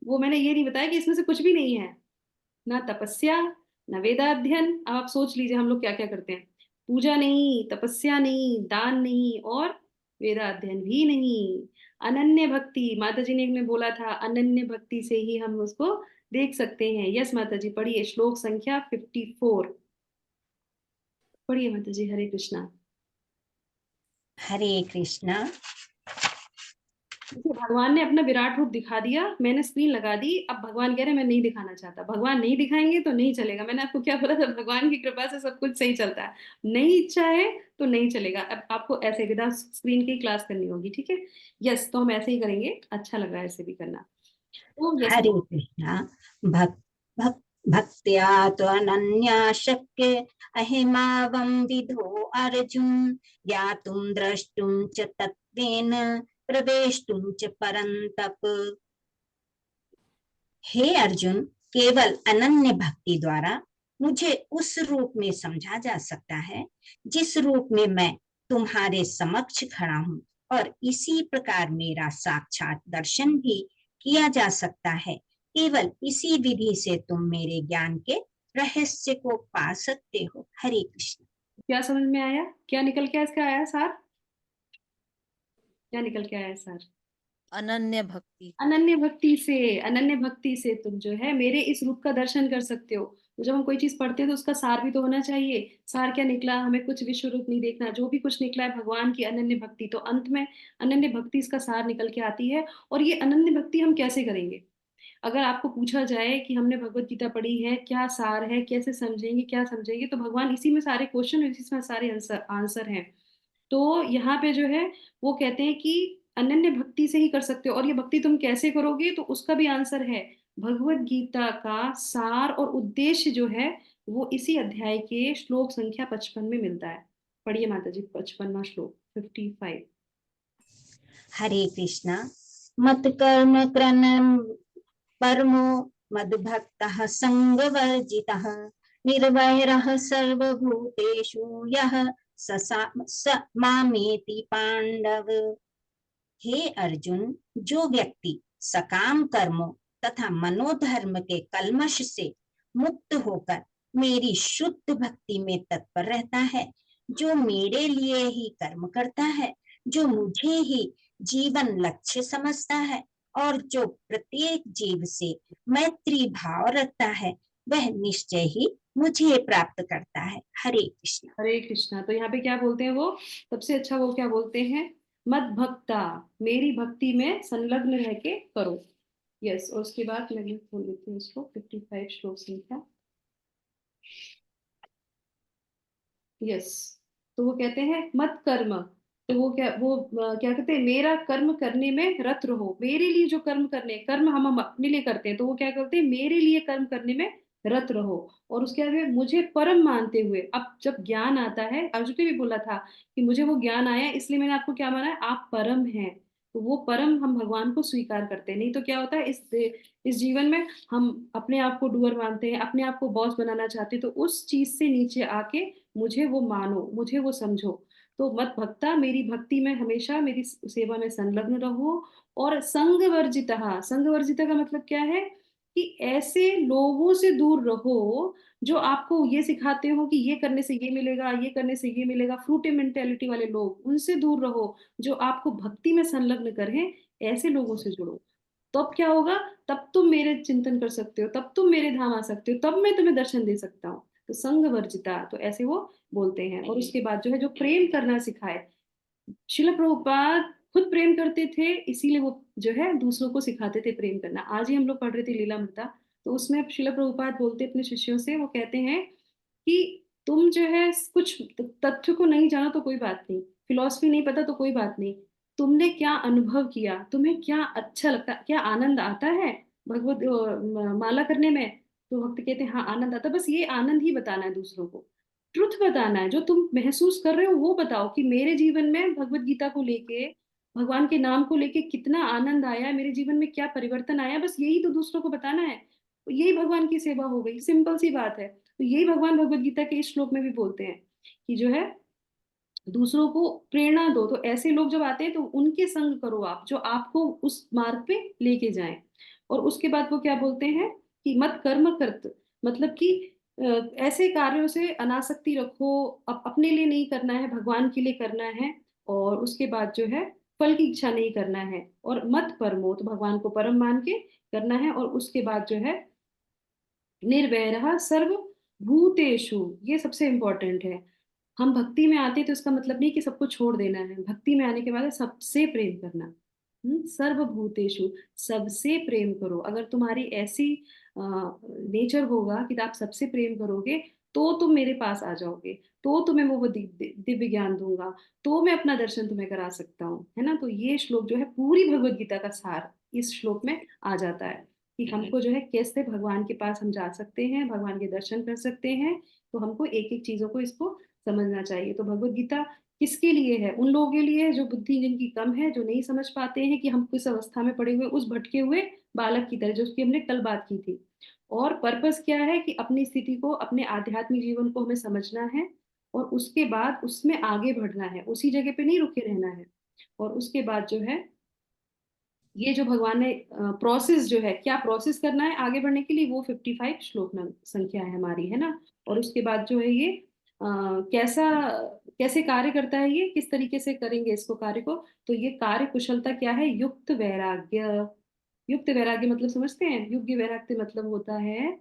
A: वो मैंने ये नहीं बताया कि इसमें से कुछ भी नहीं है, ना तपस्या, ना वेदाध्ययन। अब आप सोच लीजिए हम लोग क्या क्या करते हैं। पूजा नहीं, तपस्या नहीं, दान नहीं, और वेदा अध्ययन भी नहीं। अनन्य भक्ति, माता जी ने बोला था अनन्य भक्ति से ही हम उसको देख सकते हैं। यस माता जी, पढ़िए श्लोक संख्या 54 पढ़िए माता जी। हरे कृष्णा।
B: हरे कृष्णा।
A: देखिए, भगवान ने अपना विराट रूप दिखा दिया, मैंने स्क्रीन लगा दी, अब भगवान कह रहे हैं मैं नहीं दिखाना चाहता। भगवान नहीं दिखाएंगे तो नहीं चलेगा। मैंने आपको क्या बोला था, भगवान की कृपा से सब कुछ सही चलता है, नहीं इच्छा है तो नहीं चलेगा। अब आपको ऐसे विदाउट स्क्रीन की क्लास करनी होगी, ठीक है। यस, तो हम ऐसे ही करेंगे, अच्छा लगा ऐसे भी करना। तो यस,
B: हरे कृष्णा। भक्त भक्त भक्त्या तो अनन्या शक्य अहिमावं विधो अर्जुन ज्ञातुं द्रष्टुं च तत्त्वेन प्रवेष्टुं च परन्तप। हे अर्जुन, केवल अनन्य भक्ति द्वारा मुझे उस रूप में समझा जा सकता है जिस रूप में मैं तुम्हारे समक्ष खड़ा हूँ, और इसी प्रकार मेरा साक्षात दर्शन भी किया जा सकता है। केवल इसी विधि से तुम मेरे ज्ञान के रहस्य को पा सकते हो। हरे कृष्ण।
A: क्या समझ में आया, क्या निकल के इसका आया सार, क्या निकल के आया सार?
G: अनन्य भक्ति।
A: अनन्य भक्ति से, अनन्य भक्ति से तुम जो है मेरे इस रूप का दर्शन कर सकते हो। तो जब हम कोई चीज पढ़ते हैं तो उसका सार भी तो होना चाहिए। सार क्या निकला, हमें कुछ विश्व रूप नहीं देखना, जो भी कुछ निकला है भगवान की अनन्य भक्ति। तो अंत में अनन्य भक्ति इसका सार निकल के आती है। और ये अनन्य भक्ति हम कैसे करेंगे? अगर आपको पूछा जाए कि हमने भगवत गीता पढ़ी है, क्या सार है, कैसे समझेंगे, क्या समझेंगे, तो भगवान इसी में सारे क्वेश्चन, इसी में सारे आंसर हैं। तो यहाँ पे जो है वो कहते हैं कि अनन्य भक्ति से ही कर सकते हो। और ये भक्ति तुम कैसे करोगे, तो उसका भी आंसर है। भगवत गीता का सार और उद्देश्य जो है वो इसी अध्याय के श्लोक संख्या 55 में मिलता है। पढ़िए माता जी 55वां श्लोक 55।
B: हरे कृष्णा। मत कर्म कृन परमो मद्भक्तः संगवर्जितः निर्वैरः सर्वभूतेषु यः स मामेति पांडव। हे अर्जुन, जो व्यक्ति सकाम कर्मों तथा मनोधर्म के कल्मश से मुक्त होकर मेरी शुद्ध भक्ति में तत्पर रहता है, जो मेरे लिए ही कर्म करता है, जो मुझे ही जीवन लक्ष्य समझता है, और जो प्रत्येक जीव से मैत्री भाव रखता है, वह निश्चय ही मुझे प्राप्त करता है। हरे कृष्ण।
A: हरे कृष्णा। तो यहाँ पे क्या बोलते हैं वो, सबसे अच्छा वो क्या बोलते हैं, मत भक्ता, मेरी भक्ति में संलग्न रह के करो। यस, और उसके बाद मैं बोल देती हूँ उसको 55 श्लोक संख्या। यस, तो वो कहते हैं मत कर्म, तो वो क्या कहते हैं, मेरा कर्म करने में रत रहो। मेरे लिए जो कर्म करने, कर्म हम अपने लिए करते हैं, तो वो क्या करते हैं, मेरे लिए कर्म करने में रत रहो। और उसके आगे मुझे परम मानते हुए। अब जब ज्ञान आता है, अर्जुन ने भी बोला था कि मुझे वो ज्ञान आया इसलिए मैंने आपको क्या माना है, आप परम हैं। तो वो परम हम भगवान को स्वीकार करते हैं। नहीं तो क्या होता है, इस जीवन में हम अपने आप को डूअर मानते हैं, अपने आप को बॉस बनाना चाहते हैं। तो उस चीज से नीचे आके मुझे वो मानो, मुझे वो समझो। तो मत भक्ता, मेरी भक्ति में हमेशा मेरी सेवा में संलग्न रहो। और संग वर्जिता, संग वर्जिता का मतलब क्या है कि ऐसे लोगों से दूर रहो जो आपको ये सिखाते हो कि ये करने से ये मिलेगा, ये करने से ये मिलेगा, फ्रूटी मेंटेलिटी वाले लोग, उनसे दूर रहो। जो आपको भक्ति में संलग्न करें, ऐसे लोगों से जुड़ो। तब क्या होगा, तब तुम मेरे चिंतन कर सकते हो, तब तुम मेरे धाम आ सकते हो, तब मैं तुम्हें दर्शन दे सकता हूँ। तो संग वर्जिता, तो ऐसे वो बोलते हैं। और उसके बाद जो है, जो प्रेम करना सिखाए। शिल प्रभुपाद खुद प्रेम करते थे, इसीलिए वो जो है दूसरों को सिखाते थे प्रेम करना। आज ही हम लोग पढ़ रहे थे लीलामृता, तो उसमें शिल प्रभुपाद बोलते अपने शिष्यों से, वो कहते हैं कि तुम जो है कुछ तथ्य को नहीं जाना तो कोई बात नहीं, फिलॉसफी नहीं पता तो कोई बात नहीं, तुमने क्या अनुभव किया, तुम्हें क्या अच्छा लगता, क्या आनंद आता है भगवत माला करने में। तो भक्त कहते हैं हाँ आनंद आता, बस ये आनंद ही बताना है दूसरों को, ट्रुथ बताना है, जो तुम महसूस कर रहे हो वो बताओ कि मेरे जीवन में भगवत गीता को लेके, भगवान के नाम को लेके कितना आनंद आया, मेरे जीवन में क्या परिवर्तन आया, बस यही तो दूसरों को बताना है। तो यही भगवान की सेवा हो गई, सिंपल सी बात है। तो यही भगवान भगवत गीता के इस श्लोक में भी बोलते हैं कि जो है दूसरों को प्रेरणा दो। तो ऐसे लोग जब आते हैं तो उनके संग करो आप, जो आपको उस मार्ग पे लेके जाएं। और उसके बाद वो क्या बोलते हैं कि मत कर्म करत, मतलब कि ऐसे कार्यों से अनासक्ति रखो, अपने लिए नहीं करना है, भगवान के लिए करना है। और उसके बाद जो है फल की इच्छा नहीं करना है, और मत परमो, तो भगवान को परम मान के करना है। और उसके बाद जो है निर्वैरः सर्व भूतेषु, ये सबसे इंपॉर्टेंट है। हम भक्ति में आते हैं तो इसका मतलब नहीं कि सबको छोड़ देना है, भक्ति में आने के बाद सबसे प्रेम करना। सर्वभूतेषु, सबसे प्रेम करो। अगर तुम्हारी ऐसी नेचर होगा कि आप सबसे प्रेम करोगे, तो तुम मेरे पास आ जाओगे, तो तुम्हें वो दिव्य ज्ञान दूंगा, तो मैं अपना दर्शन तुम्हें करा सकता हूँ, है ना। तो ये श्लोक जो है पूरी भगवत गीता का सार इस श्लोक में आ जाता है कि हमको जो है कैसे भगवान के पास हम जा सकते हैं, भगवान के दर्शन कर सकते हैं। तो हमको एक एक चीजों को इसको समझना चाहिए। तो भगवत गीता किसके लिए है? उन लोगों के लिए है जो बुद्धि जिनकी कम है, जो नहीं समझ पाते हैं कि हम किस अवस्था में पड़े हुए, उस भटके हुए बालक की तरह, जो उसकी हमने कल बात की थी। और पर्पस क्या है कि अपनी स्थिति को, अपने आध्यात्मिक जीवन को हमें समझना है, और उसके बाद उसमें आगे बढ़ना है, उसी जगह पे नहीं रुके रहना है। और उसके बाद जो है ये जो भगवान ने प्रोसेस जो है, क्या प्रोसेस करना है आगे बढ़ने के लिए, वो 55 श्लोक में संख्या है हमारी, है ना। और उसके बाद जो है ये कैसा कैसे कार्य करता है, ये किस तरीके से करेंगे इसको कार्य को। तो ये कार्य कुशलता क्या है? युक्त वैराग्य। युक्त वैराग्य मतलब समझते हैं? युक्त वैराग्य मतलब होता है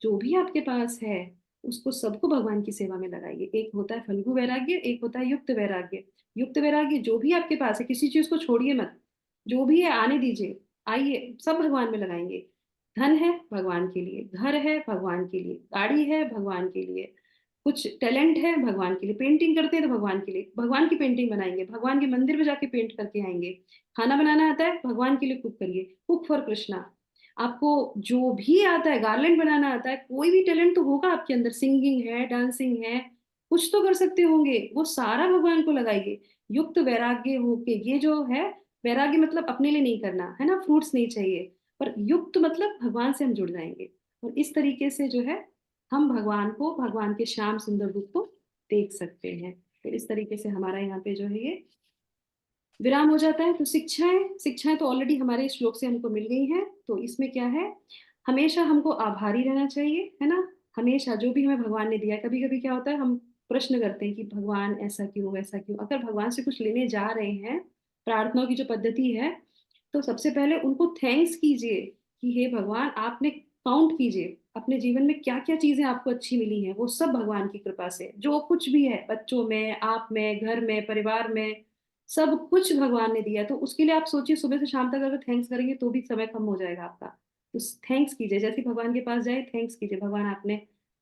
A: जो भी आपके पास है उसको सबको भगवान की सेवा में लगाइए। एक होता है फल्गु वैराग्य, एक होता है युक्त वैराग्य। युक्त वैराग्य जो भी आपके पास है, किसी चीज को छोड़िए मत, जो भी है आने दीजिए, आइए सब भगवान में लगाएंगे। धन है भगवान के लिए, घर है भगवान के लिए, गाड़ी है भगवान के लिए, कुछ टैलेंट है भगवान के लिए, पेंटिंग करते हैं तो भगवान के लिए, भगवान की पेंटिंग बनाएंगे, भगवान के मंदिर में जाके पेंट करके आएंगे। खाना बनाना आता है भगवान के लिए कुक करिए, कुक फॉर कृष्णा। आपको जो भी आता है, गार्लैंड बनाना आता है, कोई भी टैलेंट तो होगा आपके अंदर, सिंगिंग है, डांसिंग है, कुछ तो कर सकते होंगे, वो सारा भगवान को लगाइए। युक्त वैराग्य होके, ये जो है वैराग्य मतलब अपने लिए नहीं करना है ना, फ्रूट्स नहीं चाहिए, पर युक्त मतलब भगवान से हम जुड़ जाएंगे। और इस तरीके से जो है हम भगवान को, भगवान के श्याम सुंदर रूप को देख सकते हैं। तो इस तरीके से हमारा यहाँ पे जो है ये विराम हो जाता है। तो शिक्षाएं, शिक्षाएं तो ऑलरेडी हमारे इस श्लोक से हमको मिल गई हैं। तो इसमें क्या है, हमेशा हमको आभारी रहना चाहिए, है ना। हमेशा जो भी हमें भगवान ने दिया है, कभी कभी क्या होता है हम प्रश्न करते हैं कि भगवान ऐसा क्यों, वैसा क्यों। अगर भगवान से कुछ लेने जा रहे हैं, प्रार्थनाओं की जो पद्धति है, तो सबसे पहले उनको थैंक्स कीजिए कि हे भगवान, आपने काउंट कीजिए अपने जीवन में क्या क्या चीजें आपको अच्छी मिली हैं, वो सब भगवान की कृपा से, जो कुछ भी है, बच्चों में, आप में, घर में, परिवार में, सब कुछ भगवान ने दिया। तो उसके लिए आप सोचिए, सुबह से शाम तक अगर थैंक्स करेंगे तो भी समय कम हो जाएगा आपका। तो थैंक्स कीजिए, जैसे भगवान के पास जाए थैंक्स कीजिए, भगवान आपने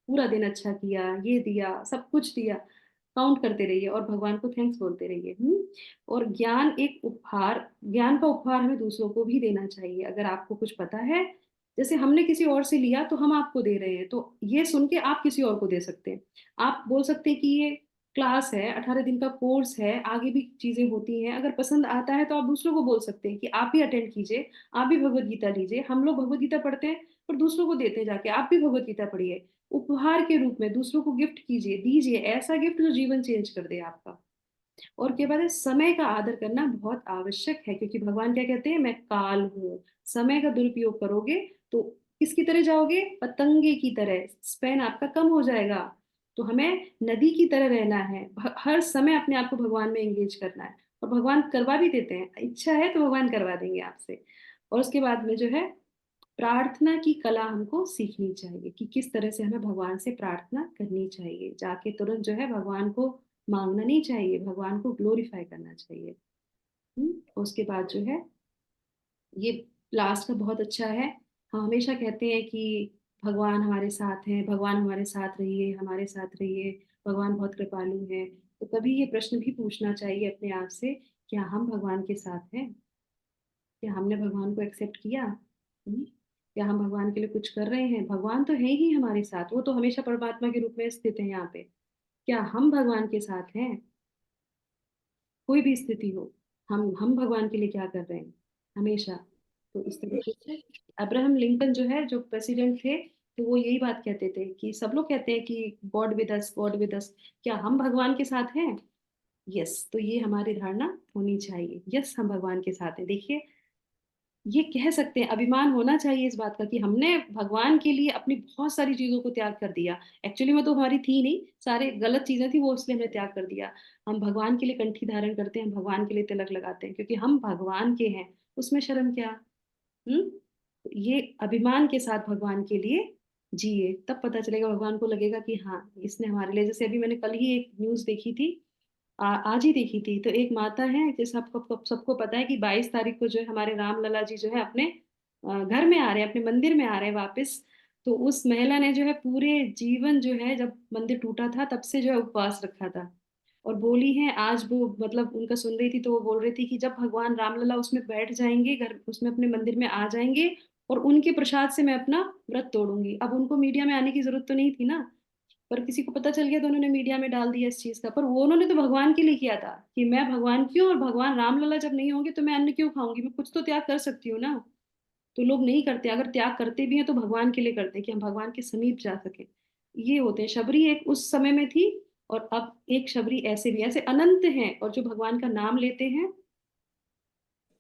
A: पूरा दिन अच्छा किया, ये दिया, सब कुछ दिया, काउंट करते रहिए और भगवान को थैंक्स बोलते रहिए। और ज्ञान एक उपहार, ज्ञान का उपहार हमें दूसरों को भी देना चाहिए। अगर आपको कुछ पता है, जैसे हमने किसी और से लिया तो हम आपको दे रहे हैं, तो ये सुन के आप किसी और को दे सकते हैं। आप बोल सकते हैं कि ये क्लास है, 18 दिन का कोर्स है, आगे भी चीजें होती हैं, अगर पसंद आता है तो आप दूसरों को बोल सकते हैं कि आप भी अटेंड कीजिए, आप भी भगवत गीता लीजिए। हम लोग भगवत गीता पढ़ते हैं और दूसरों को देते हैं जाके, आप भी भगवत गीता पढ़िए, उपहार के रूप में दूसरों को गिफ्ट कीजिए, दीजिए ऐसा गिफ्ट जो जीवन चेंज कर दे आपका। और के बाद है, समय का आदर करना बहुत आवश्यक है, क्योंकि भगवान क्या कहते हैं, मैं काल हूँ। समय का दुरुपयोग करोगे तो किसकी तरह जाओगे? पतंगे की तरह, स्पैन आपका कम हो जाएगा। तो हमें नदी की तरह रहना है, हर समय अपने आप को भगवान में एंगेज करना है। और भगवान करवा भी देते हैं, इच्छा है तो भगवान करवा देंगे आपसे। और उसके बाद में जो है प्रार्थना की कला हमको सीखनी चाहिए कि किस तरह से हमें भगवान से प्रार्थना करनी चाहिए। जाके तुरंत जो है भगवान को मांगना नहीं चाहिए, भगवान को ग्लोरीफाई करना चाहिए। उसके बाद जो है ये लास्ट का बहुत अच्छा है। हम हमेशा कहते हैं कि भगवान हमारे साथ हैं, भगवान हमारे साथ रहिए, हमारे साथ रहिए, भगवान बहुत कृपालु है। तो कभी ये प्रश्न भी पूछना चाहिए अपने आप से, क्या हम भगवान के साथ हैं? क्या हमने भगवान को एक्सेप्ट किया? क्या हम भगवान के लिए कुछ कर रहे हैं? भगवान तो है ही हमारे साथ, वो तो हमेशा परमात्मा के रूप में स्थित है यहाँ पे। क्या हम भगवान के साथ हैं? कोई भी स्थिति हो, हम भगवान के लिए क्या कर रहे हैं हमेशा। तो इस तरीके से अब्राहम लिंकन जो है, जो प्रेसिडेंट थे, तो वो यही बात कहते थे कि सब लोग कहते हैं कि God with us, God with us, क्या हम भगवान के साथ हैं? यस। तो ये हमारी धारणा होनी चाहिए, यस हम भगवान के साथ हैं। देखिए ये कह सकते हैं, अभिमान होना चाहिए इस बात का कि हमने भगवान के लिए अपनी बहुत सारी चीजों को त्याग कर दिया। एक्चुअली में तो हमारी थी नहीं, सारे गलत चीजें थी, वो इसलिए हमने त्याग कर दिया। हम भगवान के लिए कंठी धारण करते हैं, हम भगवान के लिए तिलक लगाते हैं, क्योंकि हम भगवान के हैं। उसमें शर्म क्या? ये अभिमान के साथ भगवान के लिए जिए, तब पता चलेगा, भगवान को लगेगा कि हाँ, इसने हमारे लिए। जैसे अभी मैंने कल ही एक न्यूज देखी थी, आज ही देखी थी, तो एक माता है, जैसे सबको सबको पता है कि 22 तारीख को जो है हमारे राम लला जी जो है अपने घर में आ रहे हैं, अपने मंदिर में आ रहे हैं वापस। तो उस महिला ने जो है पूरे जीवन जो है, जब मंदिर टूटा था तब से जो है उपवास रखा था। और बोली है, आज वो मतलब उनका सुन रही थी, तो वो बोल रही थी कि जब भगवान रामलला उसमें बैठ जाएंगे, घर उसमें अपने मंदिर में आ जाएंगे, और उनके प्रसाद से मैं अपना व्रत तोड़ूंगी। अब उनको मीडिया में आने की जरूरत तो नहीं थी ना, पर किसी को पता चल गया तो उन्होंने मीडिया में डाल दिया इस चीज का। पर वो उन्होंने तो भगवान के लिए किया था कि मैं भगवान क्यों, और भगवान रामलला जब नहीं होंगे तो मैं अन्न क्यों खाऊंगी, मैं कुछ तो त्याग कर सकती हूँ ना। तो लोग नहीं करते, अगर त्याग करते भी हैं तो भगवान के लिए करते हैं कि हम भगवान के समीप जा सके। ये होते हैं। शबरी एक उस समय में थी, और अब एक शबरी ऐसे भी, ऐसे अनंत हैं, और जो भगवान का नाम लेते हैं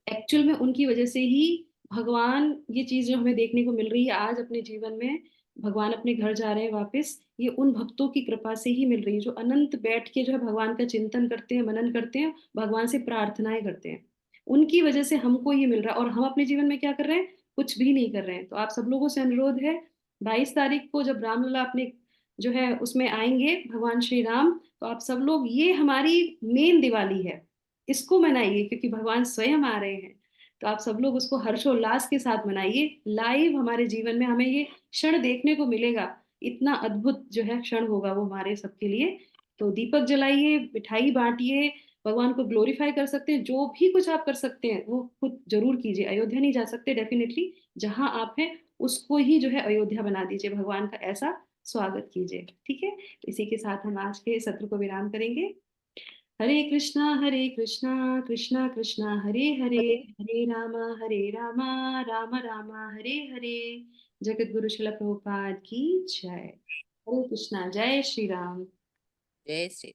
A: एक्चुअल में उनकी वजह से ही भगवान, ये चीज जो हमें देखने को मिल रही है आज अपने जीवन में, भगवान अपने घर जा रहे हैं वापस, ये उन भक्तों की कृपा से ही मिल रही है जो अनंत बैठ के जो है भगवान का चिंतन करते हैं, मनन करते हैं, भगवान से प्रार्थनाएं करते हैं। उनकी वजह से हमको ये मिल रहा है, और हम अपने जीवन में क्या कर रहे हैं? कुछ भी नहीं कर रहे हैं। तो आप सब लोगों से अनुरोध है, 22 तारीख को जब रामलला अपने जो है उसमें आएंगे भगवान श्री राम, तो आप सब लोग, ये हमारी मेन दिवाली है, इसको मनाइए, क्योंकि भगवान स्वयं आ रहे हैं। तो आप सब लोग उसको हर्षोल्लास के साथ मनाइए। लाइव हमारे जीवन में हमें ये क्षण देखने को मिलेगा, इतना अद्भुत जो है क्षण होगा वो हमारे सबके लिए। तो दीपक जलाइए, मिठाई बांटिए, भगवान को ग्लोरीफाई कर सकते हैं, जो भी कुछ आप कर सकते हैं वो खुद जरूर कीजिए। अयोध्या नहीं जा सकते डेफिनेटली, जहां आप हैं उसको ही जो है अयोध्या बना दीजिए, भगवान का ऐसा स्वागत कीजिए। ठीक है, तो इसी के साथ हम आज के सत्र को विराम करेंगे। हरे कृष्णा कृष्णा कृष्णा हरे हरे, हरे राम राम राम हरे हरे। जगत गुरु शिला प्रभुपाद की जय। हरे कृष्णा, जय श्री राम।
G: जय श्री